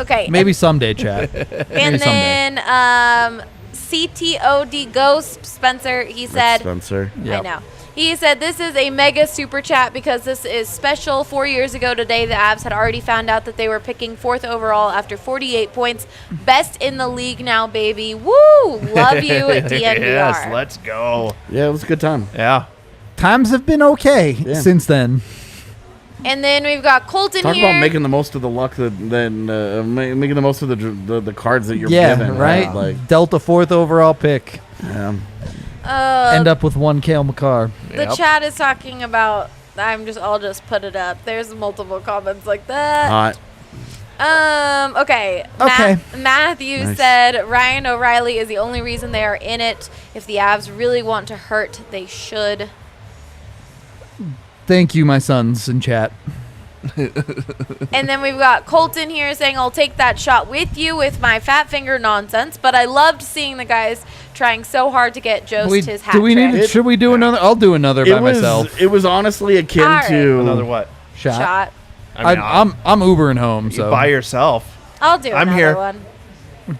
Okay. maybe someday, chat. And Maybe someday. then CTOD Ghost Spencer, he said, Spencer. I Yep. know. He said, this is a mega super chat because this is special. 4 years ago today, the Avs had already found out that they were picking 4th overall after 48 points. Best in the league now, baby. Woo! Love you at DNVR. Yes, let's go. Yeah, it was a good time. Yeah. Times have been okay since then. And then we've got Colton Talk here. about making the most of the luck, making the most of the cards that you're Yeah, given. right? Like, Delta 4th overall pick. yeah. End up with one Kale McCarr. The Yep. chat is talking about. I'll just put it up. There's multiple comments like that. Hot. Okay. Okay. Matthew Nice. said Ryan O'Reilly is the only reason they are in it. If the Avs really want to hurt, they Thank you, my sons in chat. And then we've got Colton here saying, I'll take that shot with you with my fat finger nonsense. But I loved seeing the guys trying so hard to get Jost his hat do we trick. need? Should we do another? I'll do another by myself. It was honestly akin All right. to Another what? shot? I mean, I'm Ubering home. you So by yourself. I'll do I'm another here. one.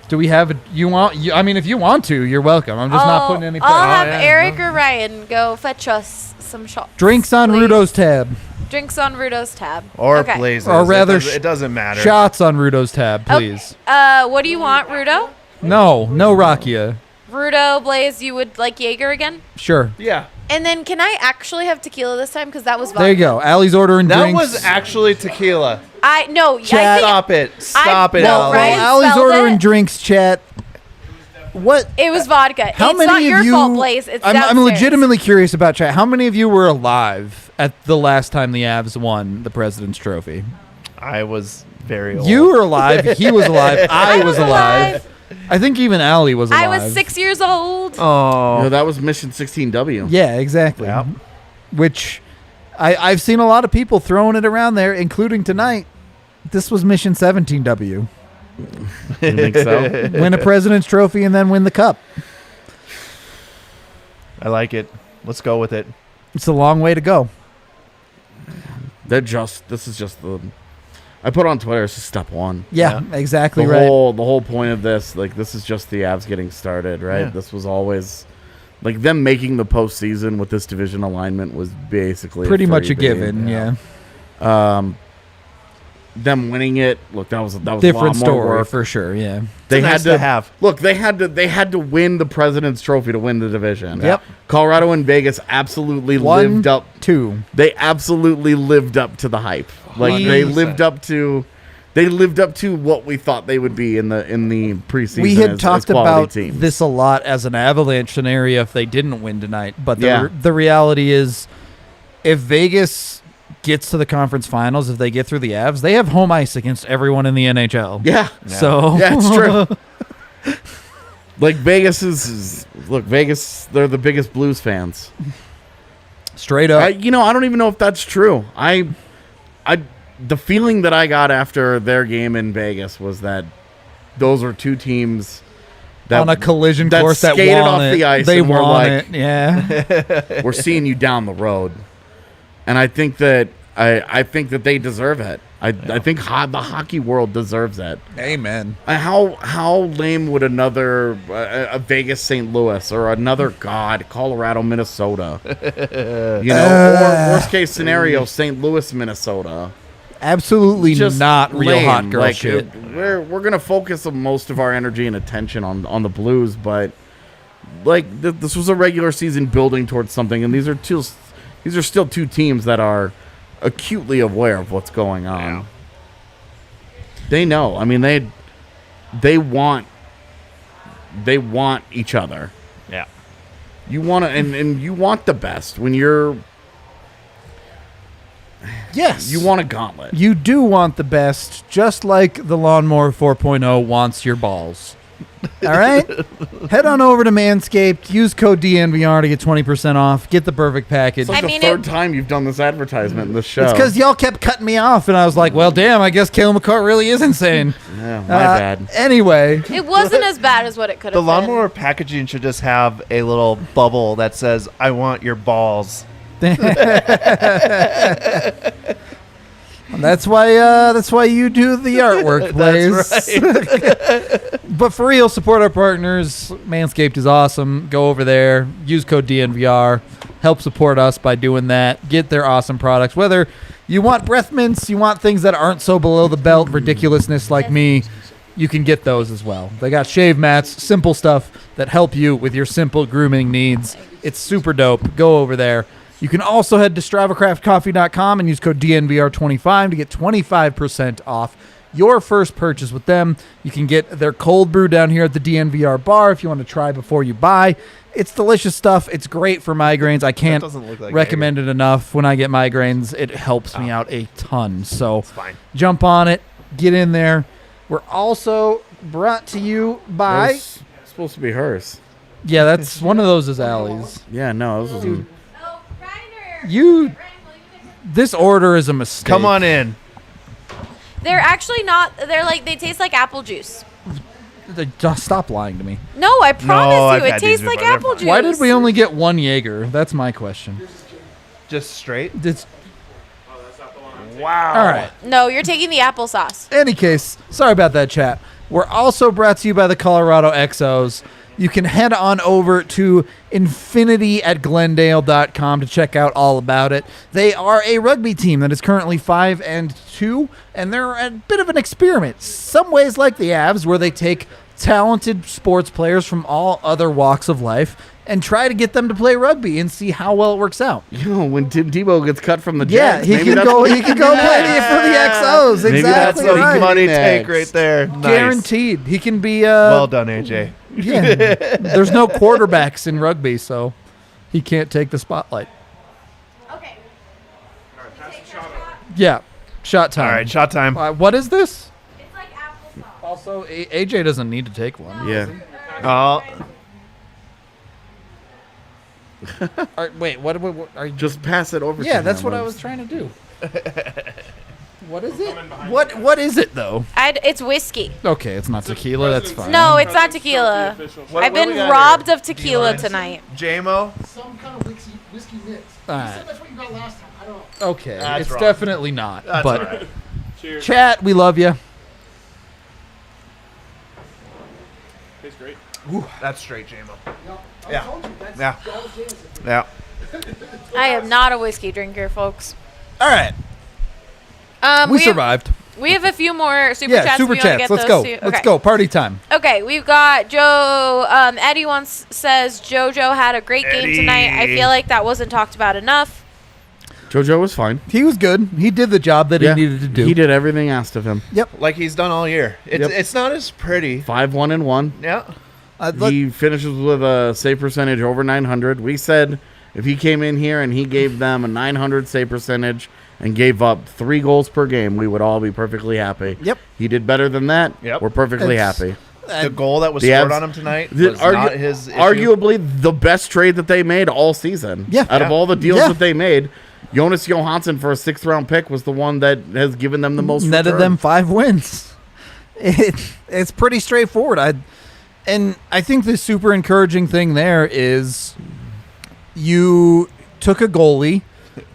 do we have? I mean, if you want to, you're welcome. I'm just not putting any. I'll pressure. have yeah, Eric or Ryan go fetch us some shots. Drinks on please. Rudo's tab. Drinks on Rudo's tab. Or okay. Blazes. Or rather, it doesn't matter. Shots on Rudo's tab, please. What do you want, Rudo? No Rakia. Rudo, Blaze, you would like Jaeger again? Sure. Yeah. And then can I actually have tequila this time? Because that was vodka. There you go. Allie's ordering That drinks. was actually tequila. I Chat. Stop it. Stop it, no, Allie. Ryan Allie's spelled ordering it. drinks, chat. What? It was vodka. How it's many not of your you? fault, Blaze. It's I'm downstairs. legitimately curious about chat. How many of you were alive at the last time the Avs won the President's Trophy? I was very old. You were alive. He was alive. I was alive. I think even Allie was alive. I was 6 years old. Oh. No, that was Mission 16W. Yeah, exactly. Yep. Which I've seen a lot of people throwing it around there, including tonight. This was Mission 17W. You think so? Win a President's Trophy and then win the Cup. I like it. Let's go with it. It's a long way to go. This is just the. I put on Twitter. It's just step one. Yeah, exactly The right. whole point of this, like, this is just the Avs getting started, right? Yeah. This was always, like, them making the postseason with this division alignment was basically Pretty much a freebie. given, yeah. Them winning it, look, that was a Different lot more story work. for sure, yeah. They It's had nice to have. Look, they had to win the President's Trophy to win the division. Yep. Colorado and Vegas absolutely 1, lived up. 2. They absolutely lived up to the hype. Like they 100%. lived up to what we thought they would be in the preseason. We had as talked quality about teams. this a lot as an Avalanche scenario if they didn't win tonight. But Yeah. the reality is, if Vegas gets to the conference finals, if they get through the Avs, they have home ice against everyone in the NHL. Yeah. So Yeah, it's true. Like Vegas look, Vegas, they're the biggest Blues fans. straight up. I don't even know if that's true. The feeling that I got after their game in Vegas was that those were two teams that on a collision that course that skated won off it. the ice They and were won like- it. Yeah. we're seeing you down the road, and I think that I think that they deserve it. I think the hockey world deserves it. Amen. How lame would another a Vegas St. Louis or another Colorado Minnesota, or worst case scenario St. Louis Minnesota. Absolutely Just not real lame. hot girl Like, shit. We're gonna focus most of our energy and attention on the Blues, but like this was a regular season building towards something, and these are These are still two teams that are acutely aware of what's going on. Yeah. They know. I mean, they want each other. Yeah. You want to, and you want the best when you're. Yes. You want a gauntlet. You do want the best, just like the Lawnmower 4.0 wants your balls. All right? Head on over to Manscaped. Use code DNVR to get 20% off. Get the perfect package. It's like the third time you've done this advertisement in this show. It's because y'all kept cutting me off, and I was like, well, damn, I guess Kale McCart really is insane. Yeah, my bad. Anyway. It wasn't as bad as what it could have The been. lawnmower packaging should just have a little bubble that says, I want your balls. That's why you do the artwork, Blaze. That's right. But for real, support our partners. Manscaped is awesome. Go over there. Use code DNVR. Help support us by doing that. Get their awesome products. Whether you want breath mints, you want things that aren't so below the belt ridiculousness like me, you can get those as well. They got shave mats, simple stuff that help you with your simple grooming needs. It's super dope. Go over there. You can also head to StravaCraftCoffee.com and use code DNVR25 to get 25% off your first purchase with them. You can get their cold brew down here at the DNVR bar if you want to try before you buy. It's delicious stuff. It's great for migraines. I can't doesn't look like recommend it enough. When I get migraines, it helps me out a ton. So It's fine. jump on it. Get in there. We're also brought to you by... It's supposed to be hers. Yeah, that's one of those is Allie's. Yeah, no, this is. This order is a mistake. Come on in. They're actually not. They taste like apple juice. Just stop lying to me. No, I promise I've you, it had these tastes like before. They're apple fine. juice. Why did we only get one Jaeger? That's my question. Just straight? It's, Wow. all right. No, you're taking the applesauce. Any case, sorry about that, chat. We're also brought to you by the Colorado XOs. You can head on over to infinity@glendale.com to check out all about it. They are a rugby team that is currently 5-2, and they're a bit of an experiment. Some ways like the Avs, where they take talented sports players from all other walks of life and try to get them to play rugby and see how well it works out. You know, when Tim Tebow gets cut from the Yeah, Jets, he maybe can that's go. what He can go play for the XOs. Maybe that's Exactly what he right. can Money Next. take right there. Nice. Guaranteed. He can be. Well done, AJ. Yeah. There's no quarterbacks in rugby, so he can't take the spotlight. Okay. Yeah. Shot time. All right, shot time. What is this? It's like applesauce. Also, AJ doesn't need to take one. Yeah. Oh, Wait, what are you? Just pass it over to Yeah, him. that's what I was trying to do. What is it? What is it though? It's whiskey. Okay, it's not tequila. That's fine. No, it's not tequila. What- I've what we been got robbed here? of tequila tonight. JMO. Some kind of whiskey mix. All You right. said that's what you got last time. I don't know. Okay, That's it's wrong. definitely not. That's but all right. chat, we love you. Tastes great. That's straight, JMO. I Yeah. told you. That's Yeah. that was Jameson. Yeah. I am not a whiskey drinker, folks. All right, we survived. We have a few more super Yeah, chats. super if you wanna chats. get Let's those go. too. Let's Okay. go. Party time. Okay, we've got Joe. Eddie once says JoJo had a great game tonight. I Eddie. feel like that wasn't talked about enough. JoJo was fine. He was good. He did the job that he needed to do. He did everything asked of him. Like he's done all year. It's, Yep. it's not as pretty. 5-1-1. Yeah. He finishes with a save percentage over 900. We said if he came in here and he gave them a 900 save percentage and gave up 3 goals per game, we would all be perfectly happy. Yep. He did better than that. Yep. We're perfectly It's- happy. The goal that was the scored Avs- on him tonight The- was not his issue. arguably the best trade that they made all season. Yeah. Out of Yeah. all the deals Yeah. that they made, Jonas Johansson for a 6th round pick was the one that has given them the most netted return. them 5 wins. It's pretty straightforward. I think the super encouraging thing there is you took a goalie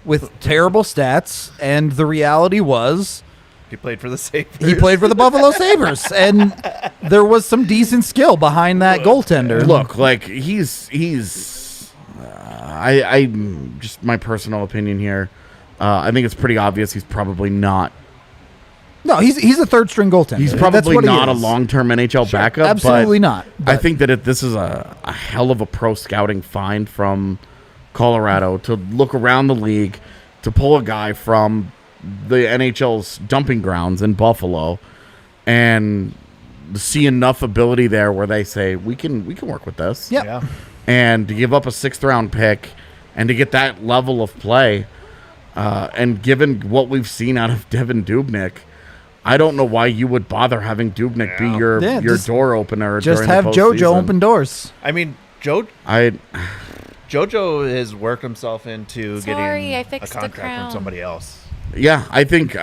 with terrible stats, and the reality was He played for the Sabres. he played for the Buffalo Sabres, and there was some decent skill behind that goaltender. Look, like he's I just my personal opinion here. I think it's pretty obvious he's probably not. No, he's a third string goaltender. He's That's probably what he not a is. long-term NHL backup. Absolutely but not. I But- think that this is a hell of a pro scouting find from Colorado, to look around the league, to pull a guy from the NHL's dumping grounds in Buffalo, and see enough ability there where they say we can work with this. Yep. Yeah. And to give up a 6th-round pick and to get that level of play, and given what we've seen out of Devin Dubnyk, I don't know why you would bother having Dubnyk be your just- door opener. Just during have the JoJo postseason. open doors. I mean, JoJo has worked himself into Sorry, I getting a fixed the contract crown. from somebody else. Yeah, I think.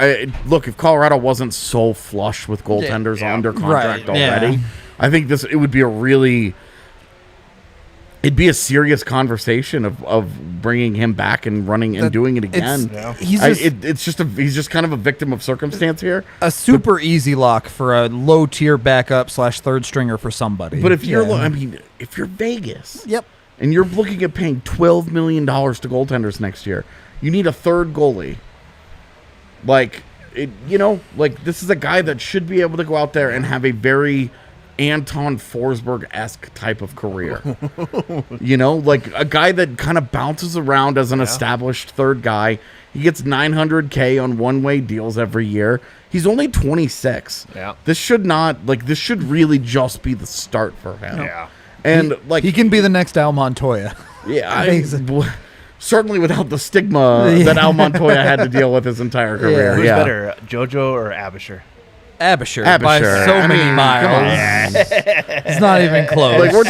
Look, if Colorado wasn't so flush with goaltenders Yeah. under contract Right, yeah. already, I think it would be it'd be a serious conversation of bringing him back and running and doing it again. He's just kind of a victim of circumstance here. A super easy lock for a low tier backup / third stringer for somebody. But if you're, if you're Vegas, yep. and you're looking at paying $12 million to goaltenders next year, you need a third goalie. This is a guy that should be able to go out there and have a very Anton Forsberg-esque type of career. A guy that kind of bounces around as an established third guy. He gets $900K on one-way deals every year. He's only 26. Yeah. This should really just be the start for him. Yeah. And he can be the next Al Montoya. Certainly without the stigma that Al Montoya had to deal with his entire career. Who's better, JoJo or Abisher? Abisher by so many miles. It's not even close. We're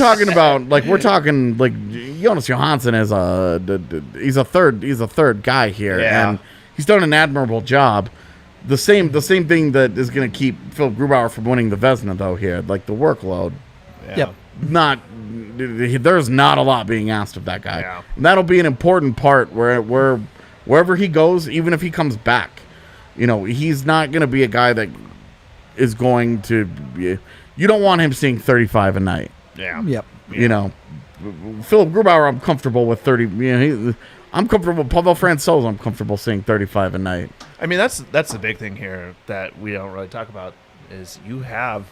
talking Jonas Johansson is he's a third guy here, and he's done an admirable job. The same thing that is going to keep Phil Grubauer from winning the Vezina, though. Here, the workload. Yeah. Yep. There's not a lot being asked of that guy. Yeah. And that'll be an important part wherever he goes, even if he comes back. He's not going to be a guy that is going to be, you don't want him seeing 35 a night. Yeah. Yep. Philip Grubauer, I'm comfortable with 30. I'm comfortable. Pavel Francouz, I'm comfortable seeing 35 a night. I mean, that's the big thing here that we don't really talk about is you have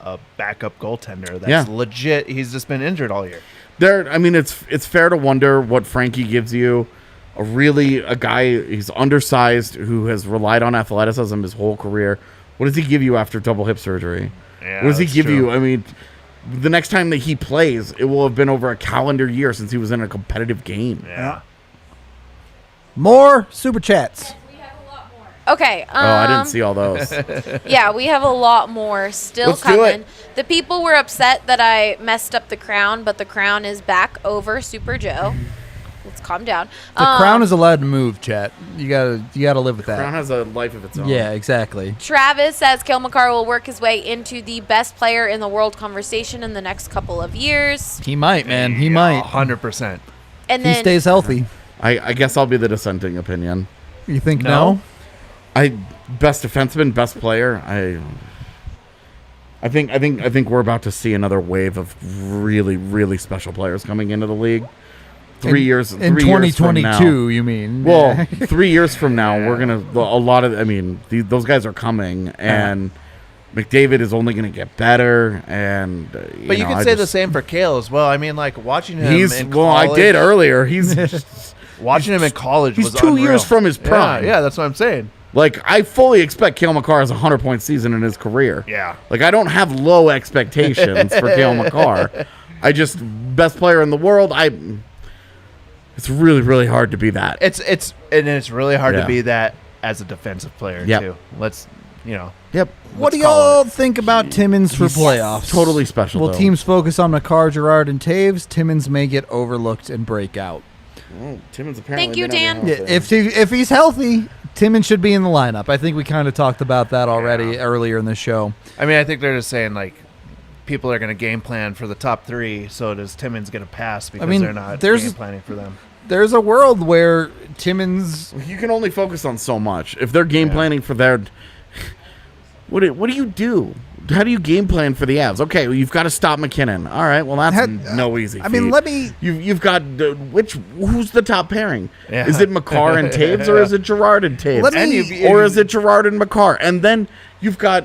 a backup goaltender that's legit. He's just been injured all year. It's fair to wonder what Frankie gives you. A guy, he's undersized, who has relied on athleticism his whole career. What does he give you after double hip surgery? Yeah, what does he give true. you? The next time that he plays, it will have been over a calendar year since he was in a competitive game. Yeah. More super chats. Okay. I didn't see all those. Yeah, we have a lot more still Let's do coming. it. The people were upset that I messed up the crown, but the crown is back over Super Joe. Let's calm down. The crown is allowed to move, chat. You gotta live with that. Crown has a life of its own. Yeah, exactly. Travis says Cale Makar will work his way into the best player in the world conversation in the next couple of years. He might, man. He might. 100%. And He then stays healthy. I guess I'll be the dissenting opinion. You think No? no? Best defenseman, best player. I think we're about to see another wave of really, really special players coming into the league. 3 years In 3 years from now. 2022, you mean? Well, 3 years from now, we're gonna those guys are coming, and McDavid is only gonna get better. And But you can say the same for Cale as well. I mean, watching him in I college. did earlier. He's Watching him in college he's was 2 unreal. years from his prime. Yeah, that's what I'm saying. I fully expect Cale Makar has a 100-point season in his career. Yeah. I don't have low expectations for Cale Makar. Best player in the world. It's really, really hard to be that. It's really hard to be that as a defensive player too. Let's Yep. What do Let's call y'all think about Timmins for playoffs? Totally special. Will though. teams focus on McCarr, Girard, and Taves? Timmins may get overlooked and break out. Oh, Timmins apparently. Thank you, may not be Dan. healthy. If he's healthy, Timmins should be in the lineup. I think we kind of talked about that already earlier in the show. I mean, I think they're just saying people are going to game plan for the top three, so does Timmins get a pass because they're not game planning for them. There's a world where Timmins. You can only focus on so much. If they're game planning for their, what do you do? How do you game plan for the Avs? Okay, well, you've got to stop McKinnon. All right, well that's no easy. I mean, feat. You've got who's the top pairing? Yeah. Is it McCarr and Taves, or is it Girard and Taves, or is it Girard and McCarr? And then you've got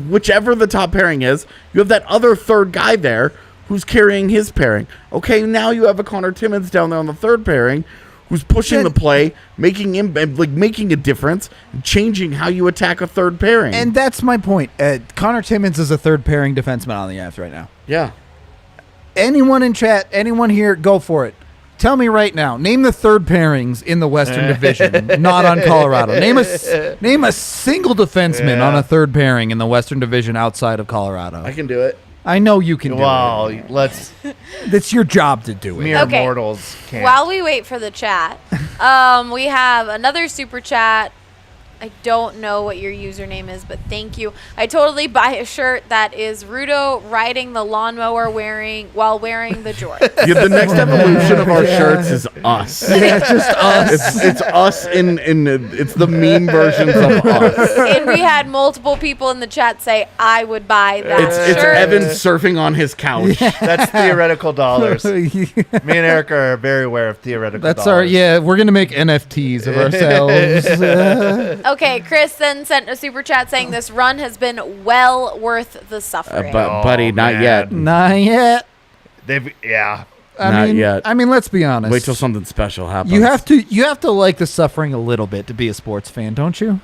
whichever the top pairing is. You have that other third guy there who's carrying his pairing. Okay, now you have a Connor Timmins down there on the third pairing who's pushing the play, making a difference, changing how you attack a third pairing. And that's my point. Connor Timmins is a third pairing defenseman on the Avs right now. Yeah. Anyone in chat, anyone here, go for it. Tell me right now. Name the third pairings in the Western Division, not on Colorado. Name a single defenseman on a third pairing in the Western Division outside of Colorado. I can do it. I know you can do it. Let's It's your job to do it. mere Okay. mortals can't. While we wait for the chat, we have another super chat. I don't know what your username is, but thank you. I totally buy a shirt that is Rudo riding the lawnmower while wearing the jorts. Yeah, the next evolution of our shirts is us. Yeah, it's just us. It's us it's the meme versions of us. And we had multiple people in the chat say, I would buy that It's shirt. Evan surfing on his couch. That's theoretical dollars. Me and Eric are very aware of theoretical That's dollars. we're going to make NFTs of ourselves. Okay, Chris then sent a super chat saying this run has been well worth the suffering. Buddy, not man. yet. Not yet. Yeah. Not yet. I mean, let's be honest. Wait till something special happens. You have to like the suffering a little bit to be a sports fan, don't you?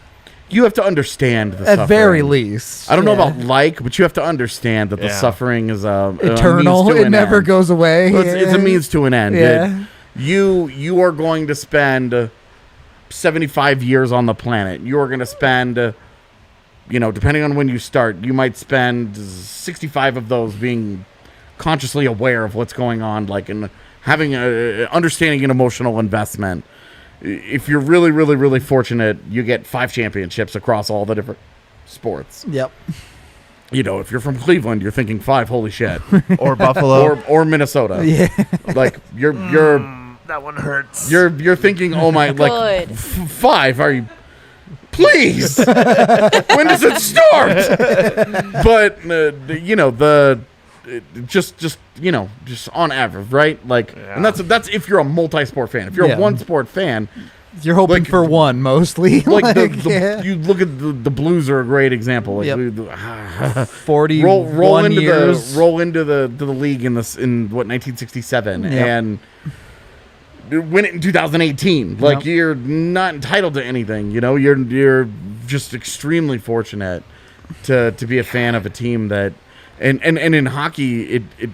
You have to understand the suffering. At very least. I don't know Yeah. about but you have to understand that the Yeah. suffering is a Eternal. means to It an never end. goes away. Well, it's a means to an end. Yeah. You are going to spend 75 years on the planet. You are going to spend, depending on when you start, you might spend 65 of those being consciously aware of what's going on, like in having understanding an emotional investment. If you're really, really, really fortunate, you get 5 championships across all the different sports. Yep. If you're from Cleveland, you're thinking 5. Holy shit! Or Buffalo. or Minnesota. Yeah. Like you're. That one hurts. You're thinking, oh my, like Good. 5? Are you? Please. When does it start? But just on average, right? Like, and that's if you're a multi-sport fan. If you're a one-sport fan, You're hoping for one mostly. like yeah. you look at the Blues are a great example. Like, Yep. 40 roll into years. the league in 1967 and win it in 2018. Like, you're not entitled to anything. You're just extremely fortunate to be a fan of a team that and in hockey it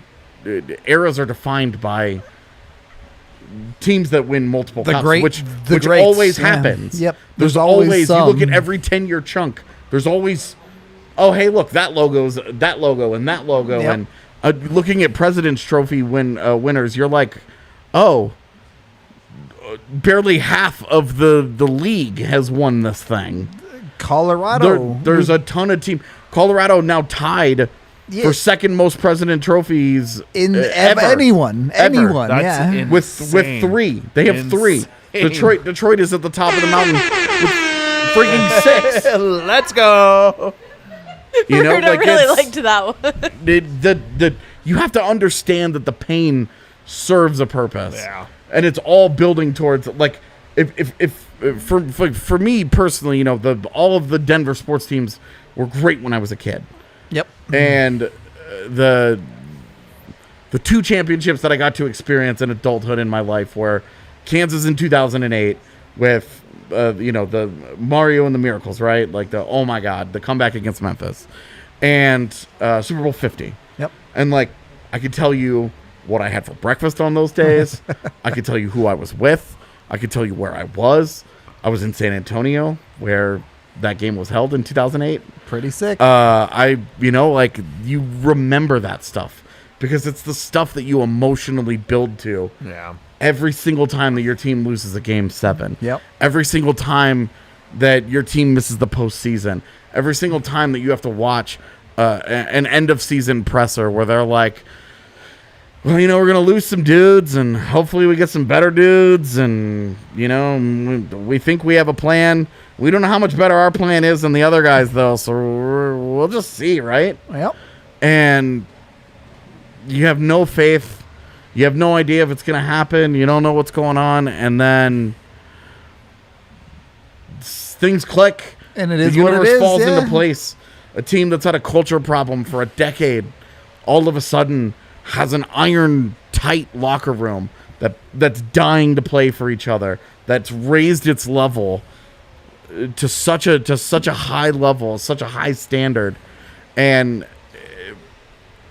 eras are defined by teams that win multiple cups, which greats, always yeah. happens. Yep. There's always you look at every 10-year chunk. There's always, oh hey, look, that logo's that logo and that logo. Yep. And looking at President's Trophy winners, you're like, oh, barely half of the league has won this thing. Colorado. There's a ton of teams. Colorado now tied for second most President trophies in ever. Anyone. That's Yeah. With insane. 3. They have 3. Insane. Detroit is at the top of the mountain with freaking 6. Let's go. You know, I like really it's- liked that one. you have to understand that the pain serves a purpose. Yeah. And it's all building towards, like, if for me personally, all of the Denver sports teams were great when I was a kid. Yep. And the 2 championships that I got to experience in adulthood in my life were Kansas in 2008 with the Mario and the Miracles, right? Like oh my god, the comeback against Memphis, and Super Bowl 50. Yep. And like I could tell you what I had for breakfast on those days. I could tell you who I was with. I could tell you where I was. I was in San Antonio where that game was held in 2008. Pretty sick. You remember that stuff because it's the stuff that you emotionally build to. Yeah. Every single time that your team loses a game 7. Yep. Every single time that your team misses the postseason. Every single time that you have to watch an end of season presser where they're like, well, we're going to lose some dudes and hopefully we get some better dudes. And, we think we have a plan. We don't know how much better our plan is than the other guys, though. So we'll just see, right? Yep. And you have no faith. You have no idea if it's going to happen. You don't know what's going on. And then things click. And it is the what it universe is, falls yeah. into place. A team that's had a culture problem for a decade all of a sudden has an iron tight locker room that's dying to play for each other, that's raised its level to such a high level, such a high standard. And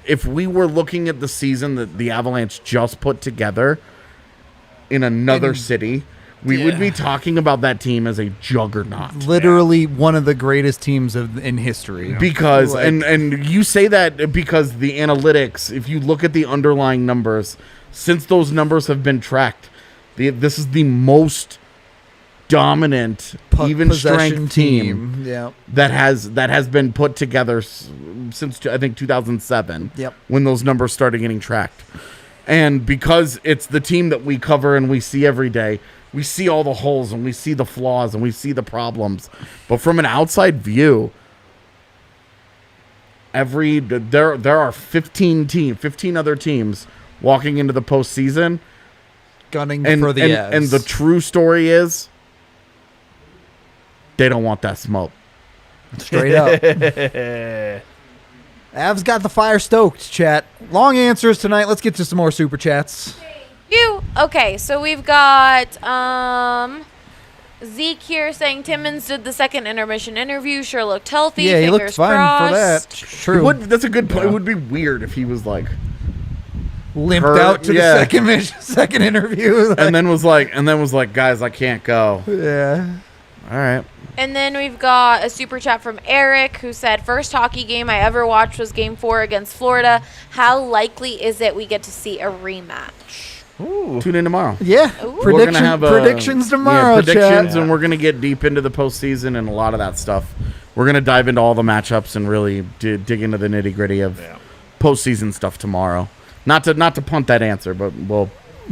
if we were looking at the season that the Avalanche just put together in another city, we would be talking about that team as a juggernaut. Literally one of the greatest teams in history. Because and you say that because the analytics, if you look at the underlying numbers, since those numbers have been tracked, this is the most dominant even strength team that has been put together since I think 2007. Yep. When those numbers started getting tracked. And because it's the team that we cover and we see every day, we see all the holes and we see the flaws and we see the problems. But from an outside view, there are 15 other teams walking into the postseason gunning for the Avs. And the true story is they don't want that smoke. Straight up. Avs got the fire stoked, chat. Long answers tonight. Let's get to some more super chats. Okay, so we've got Zeke here saying Timmins did the second intermission interview. Sure looked healthy. Yeah, he looked Fingers fine crossed. for that. True. That's a good point. It would be weird if he was like limped hurt, out to the second interview. and then was like, guys, I can't go. Yeah. All right. And then we've got a super chat from Eric who said, first hockey game I ever watched was Game 4 against Florida. How likely is it we get to see a rematch? Ooh. Tune in tomorrow. Yeah. We're gonna have predictions tomorrow, predictions, chat. and we're going to get deep into the postseason and a lot of that stuff. We're going to dive into all the matchups and really dig into the nitty-gritty of postseason stuff tomorrow. Not to punt that answer, but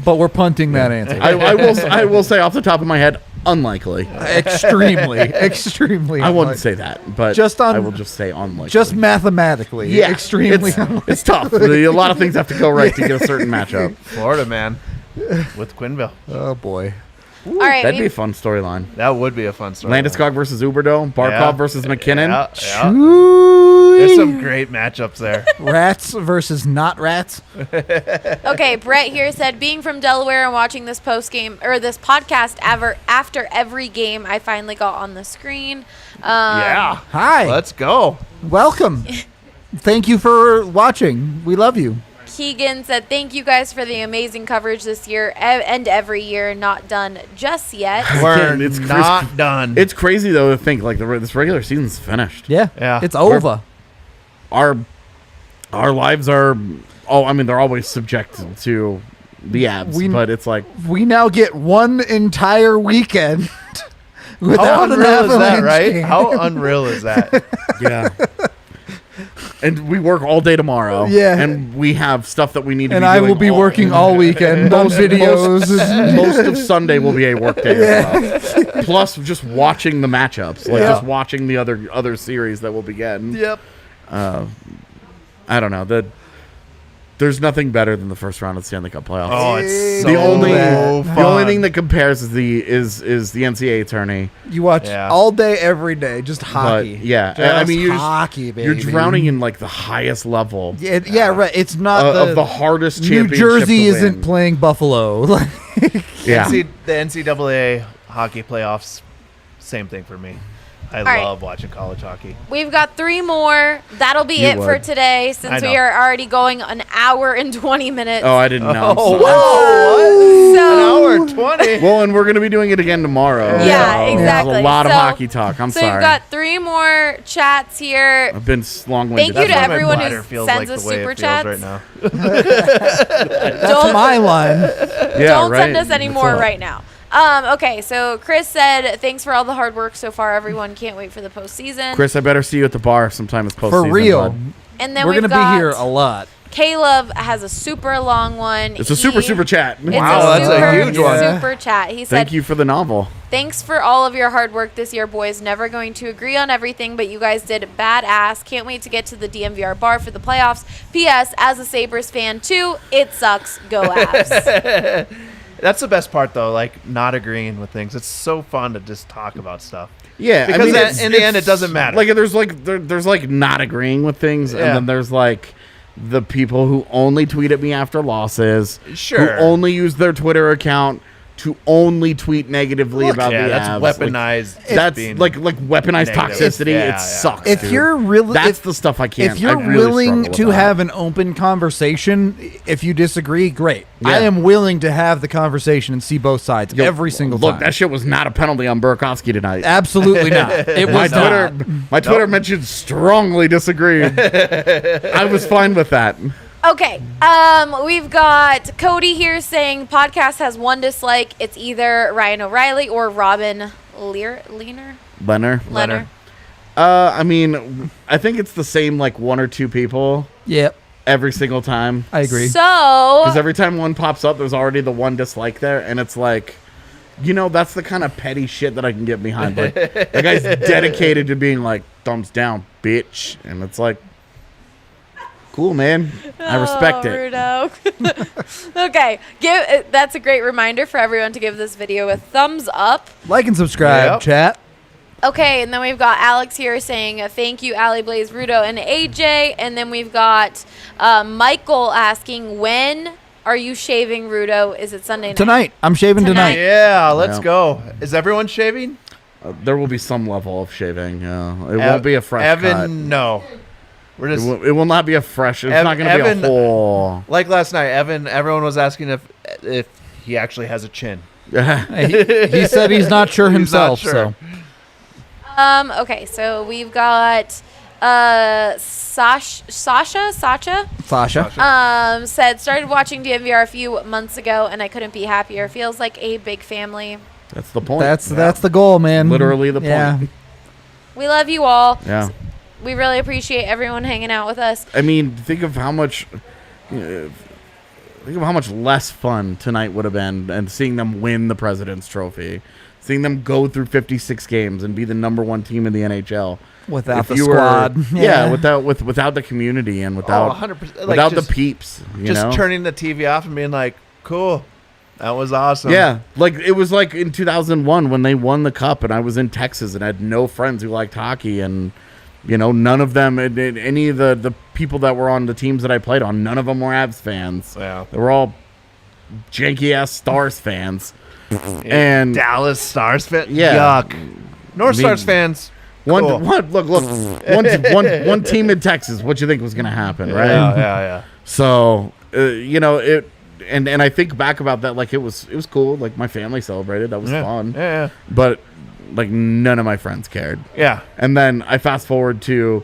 we're punting that answer. I will say off the top of my head, unlikely. Extremely. I wouldn't say that, but I will just say unlikely. Just mathematically. Extremely unlikely. It's tough. A lot of things have to go right to get a certain matchup. Florida, man, with Quenneville. Oh, boy. All right, that'd be a fun storyline. That would be a fun storyline. Landeskog versus Uberdo, Barkov versus McKinnon. There's some great matchups there. Rats versus not rats. Okay, Brett here said, being from Delaware and watching this this podcast after every game, I finally got on the screen. Hi. Let's go. Welcome. Thank you for watching. We love you. Keegan said, thank you guys for the amazing coverage this year and every year. Not done just yet. We're not done. It's crazy, though, to think like this regular season's finished. Yeah. It's over. Our lives are, they're always subject to the Avs, but it's like we now get one entire weekend without an Avalanche. How unreal is that, right? game. How unreal is that? Yeah. And we work all day tomorrow. Yeah. And we have stuff that we need to and be doing. And I will be working all weekend on videos. Most of Sunday will be a work day as well. Plus just watching the matchups. Just watching the other series that we'll be getting. Yep. I don't know. There's nothing better than the first round of the Stanley Cup playoffs. Oh, it's the fun. only thing that compares is the NCAA tourney. You watch all day, every day, just hockey. But, yeah, just hockey, baby. You're drowning in like the highest level. Right. It's not of the hardest championship. New Jersey isn't playing Buffalo. The NCAA hockey playoffs, same thing for me. I love watching college hockey. We've got 3 more. That'll be it for today since we are already going an hour and 20 minutes. Oh, I didn't know. Whoa! So, an hour 20. Well, and we're going to be doing it again tomorrow. Yeah, exactly. There's a lot of hockey talk. I'm sorry. So we've got 3 more chats here. I've been long-winded. Thank you to everyone who sends us super chats. Right now. That's my line. Don't send us any more right now. Okay, so Chris said, thanks for all the hard work so far, everyone. Can't wait for the postseason. Chris, I better see you at the bar sometime this postseason. For real. And then we're going to be here a lot. Caleb has a super long one. It's a super chat. Wow, that's a huge one. Super chat. He said, thank you for the novel. Thanks for all of your hard work this year, boys. Never going to agree on everything, but you guys did badass. Can't wait to get to the DMVR bar for the playoffs. P.S. As a Sabres fan, too, it sucks. Go Avs. That's the best part, though, like not agreeing with things. It's so fun to just talk about stuff. Yeah, because in the end, it doesn't matter. Like there's not agreeing with things, and then there's like the people who only tweet at me after losses, Sure. who only use their Twitter account to only tweet negatively about yeah, the that's Avs. weaponized. That's being like weaponized negative. toxicity. Yeah, It yeah. sucks. If dude. you're really, that's the stuff I can't. if you're I really willing struggle with to that. have an open conversation, if you disagree, great. Yeah. I am willing to have the conversation and see both sides Yo, every single look, time. that shit was not a penalty on Burakovsky tonight. Absolutely not. It My was not. Twitter mentioned strongly disagreed. I was fine with that. Okay. We've got Cody here saying podcast has one dislike. It's either Ryan O'Reilly or Robin Lehner. Leonard. I mean, I think it's the same like one or two people Yep, every single time. I agree. So Because every time one pops up, there's already the one dislike there, and it's like, that's the kind of petty shit that I can get behind. Like, that guy's dedicated to being like, thumbs down, bitch, and it's like, cool, man. I respect it. Rudo. Okay, that's a great reminder for everyone to give this video a thumbs up. Like and subscribe, Yep. chat. Okay, and then we've got Alex here saying thank you, Allie Blaze, Rudo, and AJ. And then we've got Michael asking, when are you shaving, Rudo? Is it Sunday night? Tonight, I'm shaving Tonight. tonight. Yeah, let's Yeah. go. Is everyone shaving? There will be some level of shaving. It won't be a fresh Evan, cut. no. We're It just will, it will not be a fresh. It's not going to Evan- be a whole. like last night. Evan, everyone was asking if he actually has a chin. He said he's not sure He's not himself. sure. So Okay, so we've got Sasha Sasha, said started watching DNVR a few months ago and I couldn't be happier. Feels like a big family. That's the point. that's the goal, man. Literally the point. Yeah. We love you all. Yeah. We really appreciate everyone hanging out with us. I mean, think of how much less fun tonight would have been, and seeing them win the President's Trophy, seeing them go through 56 games and be the #1 team in the NHL Without If the you were- squad. without the community and without 100%. without just, the peeps. just turning the TV off and being like, cool, that was awesome. Yeah, like it was like in 2001 when they won the cup, and I was in Texas and I had no friends who liked hockey, and none of them, any of the people that were on the teams that I played on, none of them were Avs fans. Yeah. They were all janky ass Stars fans. And Dallas Stars fan. Yeah. Yuck. North Stars fans. Cool. one team in Texas. What you think was going to happen, right? Yeah. So it, and I think back about that, like it was cool. Like my family celebrated. That was fun. Yeah. But like none of my friends cared. Yeah. And then I fast forward to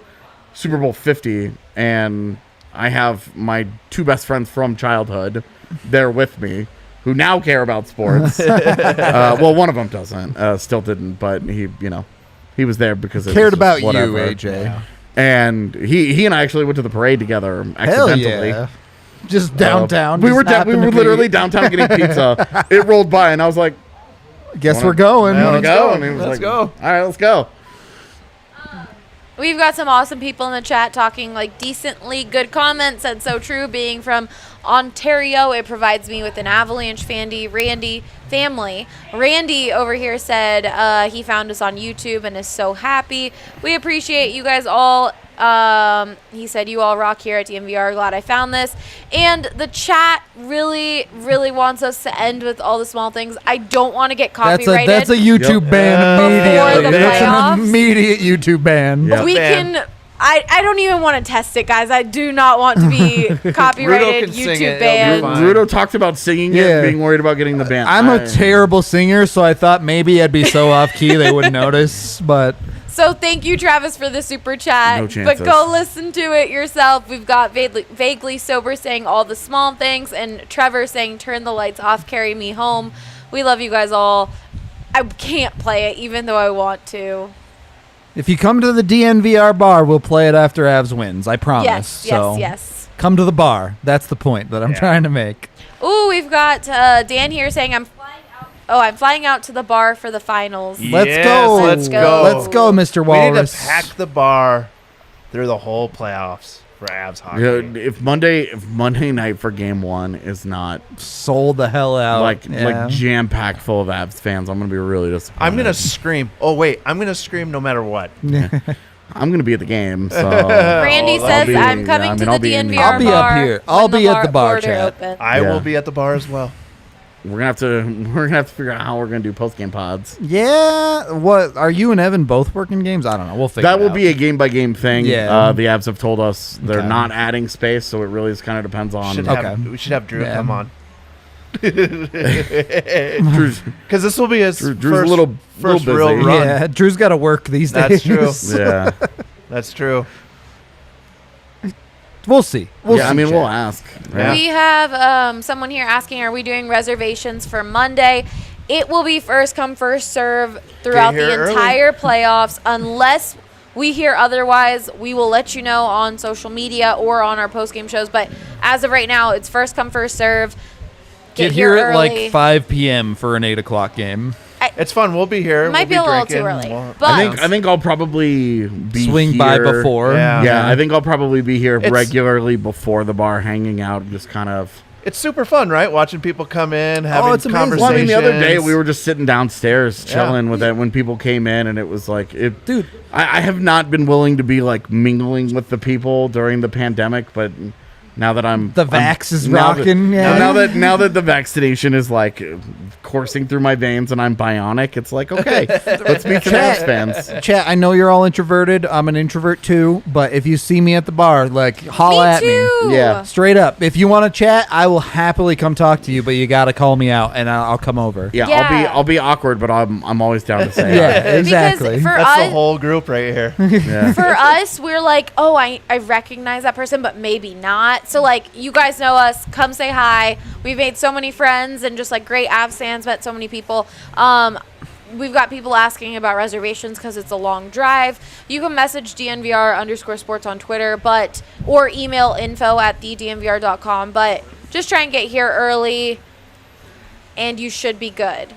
Super Bowl 50, and I have my two best friends from childhood there with me, who now care about sports. Well, one of them doesn't, still didn't, but he was there because it Cared was just about whatever. you, AJ. Yeah. And he and I actually went to the parade together Hell accidentally. yeah. Just downtown. We just were happened to be- literally downtown getting pizza. It rolled by, and I was like, Guess we're going. Yeah, "Want to let's go?" go. And he was Let's like, go. "All right, let's go." We've got some awesome people in the chat talking like decently good comments, and so true. Being from Ontario, it provides me with an Avalanche Randy family. Randy over here said he found us on YouTube and is so happy. We appreciate you guys all. He said you all rock here at DNVR. Glad I found this. And the chat really, really wants us to end with all the small things. I don't want to get copyrighted. That's a YouTube ban Before immediately. the That's playoffs. an immediate YouTube ban. Yeah. we ban. can. I don't even want to test it, guys. I do not want to be copyrighted can sing YouTube it. It'll be banned. fine. Rudo talked about singing Yeah. it, being worried about getting the ban. I'm a terrible singer, so I thought maybe I'd be so off key they wouldn't notice. But So thank you, Travis, for the super chat. No chances. But go listen to it yourself. We've got Vaguely Sober saying all the small things, and Trevor saying turn the lights off, carry me home. We love you guys all. I can't play it, even though I want to. if you come to the DNVR bar, we'll play it after Avs wins. I promise. Yes, So yes. come to the bar. That's the point that I'm trying to make. Ooh, we've got Dan here saying I'm flying out to the bar for the finals. Let's Yes, go. Let's go. Let's go, Mr. We need Walrus. to pack the bar through the whole playoffs for Avs hockey. If Monday night for Game 1 is not Sold the hell out. like Yeah. jam packed full of Avs fans, I'm gonna be really disappointed. I'm gonna scream. Oh wait, I'm gonna scream no matter what. I'm going to be at the game. So Randy says, I'm coming to the DNVR I'll be bar up here. when I'll be at the bar, doors are chat. open. I Yeah. will be at the bar as well. we're gonna have to figure out how we're gonna do post game pods. Yeah. What are you and Evan both working games? I don't know. We'll figure That it will out. be a game by game thing. Yeah. The Avs have told us they're Okay. not adding space, so it really just kind of depends on. We should have Drew Yeah. come on. Drew's, Because this will be his Drew's first, a little first busy. real run. Yeah, Drew's got to work these That's days. true. yeah. That's true. We'll see. We'll see. I mean, chat. we'll ask. Yeah. We have someone here asking, are we doing reservations for Monday? It will be first come, first serve throughout Get the here early. entire playoffs. Unless we hear otherwise, we will let you know on social media or on our post-game shows. But as of right now, it's first come, first serve. Get here at early. like 5 p.m. for an 8 o'clock game. It's fun. We'll be here. Might we'll be a little drinking. too early. We'll- But I think I'll probably be Swing by here- before. Yeah. Yeah, I think I'll probably be here It's- regularly before the bar, hanging out, just kind of. It's super fun, right? Watching people come in, having it's amazing. conversations. Well, I mean, the other day we were just sitting downstairs Yeah. chilling with it when people came in, and it was like, Dude. I have not been willing to be like mingling with the people during the pandemic, but now that The vax is now that- rocking, yeah. Now that the vaccination is like coursing through my veins and I'm bionic, it's like, okay, let's meet some Avs fans. Chat, I know you're all introverted. I'm an introvert too, but if you see me at the bar, like, holla me at too. me. Yeah. Straight up. If you want to chat, I will happily come talk to you, but you got to call me out and I'll come over. Yeah, Yeah. I'll be awkward, but I'm always down to say Yeah, hi. exactly. Because for That's the us, whole group right here. Yeah. for us, we're like, oh, I recognize that person, but maybe not. So, like, you guys know us. Come say hi. We've made so many friends and just, like, great Avs fans, met so many people. We've got people asking about reservations because it's a long drive. You can message DNVR_sports on Twitter, or email info@thednvr.com. But just try and get here early, and you should be good.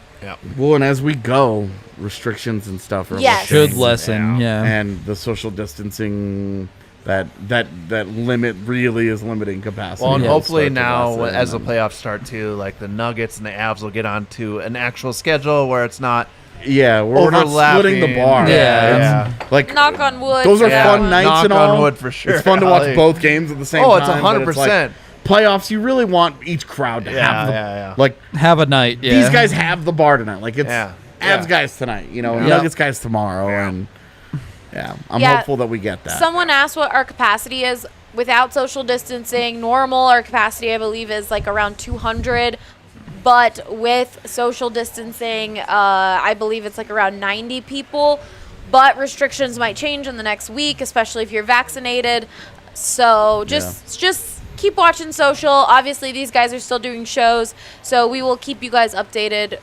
Well, and as we go, restrictions and stuff are Yes. Should lessening. lessen, yeah. And the social distancing that limit really is limiting capacity. Well, and will hopefully start to now, lessen, as the and- playoffs start too, like the Nuggets and the Avs will get onto an actual schedule where it's not yeah, we're not splitting the overlapping. bar. Yeah. It's like Knock on wood. those are for Yeah. fun nights Knock and on all. wood for sure. It's fun to watch Like- both games at the same Oh, time. it's but 100%. Playoffs, you really want each crowd to have the yeah. like. Have a night, yeah. These guys have the bar tonight. Like it's Yeah. Avs Yeah. guys tonight. You know, Yeah. Nuggets guys tomorrow, and I'm Yeah. hopeful that we get that. Someone asked what our capacity is without social distancing. Normal, our capacity, I believe, is like around 200. But with social distancing, I believe it's like around 90 people. But restrictions might change in the next week, especially if you're vaccinated. So just keep watching social. Obviously, these guys are still doing shows, so we will keep you guys updated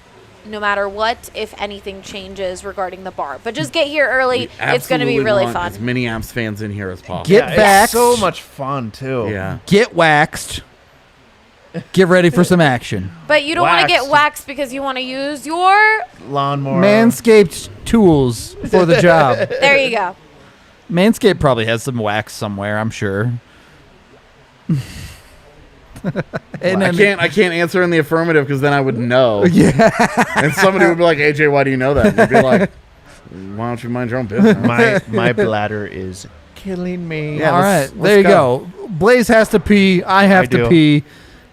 no matter what, if anything changes regarding the bar. But just get here early. It's going to be Absolutely really want fun. As many Avs fans in here as possible. Get It's vaxxed. so much fun too. Yeah. Get waxed. Get ready for some action. But you don't want to get Waxed. waxed because you want to use your... Lawnmower. Manscaped tools for the job. There you go. Manscaped probably has some wax somewhere, I'm sure. And I then- can't answer in the affirmative because then I would know. Yeah. And somebody would be like, AJ, why do you know that? And I'd be like, why don't you mind your own business? My bladder is killing me. Yeah, All let's- right, there you let's go. Blaze has to pee. I have I to do. pee.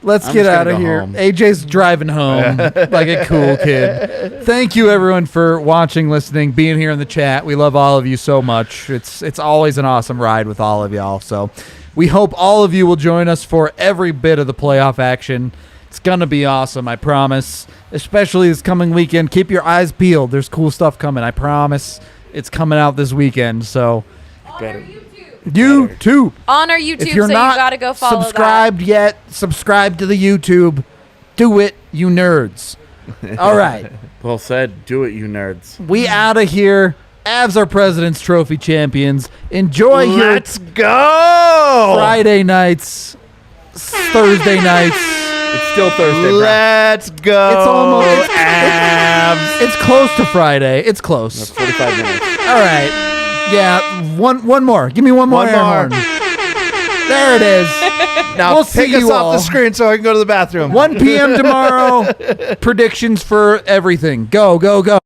Let's I'm get just out gonna of go here. home. AJ's driving home like a cool kid. Thank you, everyone, for watching, listening, being here in the chat. We love all of you so much. It's always an awesome ride with all of y'all. So we hope all of you will join us for every bit of the playoff action. It's going to be awesome, I promise. Especially this coming weekend. Keep your eyes peeled. There's cool stuff coming. I promise it's coming out this weekend. So YouTube. On our YouTube, If you're so not you got to go follow subscribed yet, subscribe to the YouTube. Do it, you nerds. All right. Well said. Do it, you nerds. We out of here. Avs are President's Trophy champions. Enjoy your Let's go. Friday nights, Thursday nights. It's still Thursday, bro. Let's go. It's almost Avs. it's close to Friday. It's close. That's 45 minutes. All right. Yeah, one more. Give me one more One air more. horn. There it is. Now We'll take see us you off all. the screen so I can go to the bathroom. 1 p.m. tomorrow. Predictions for everything. Go, go, go.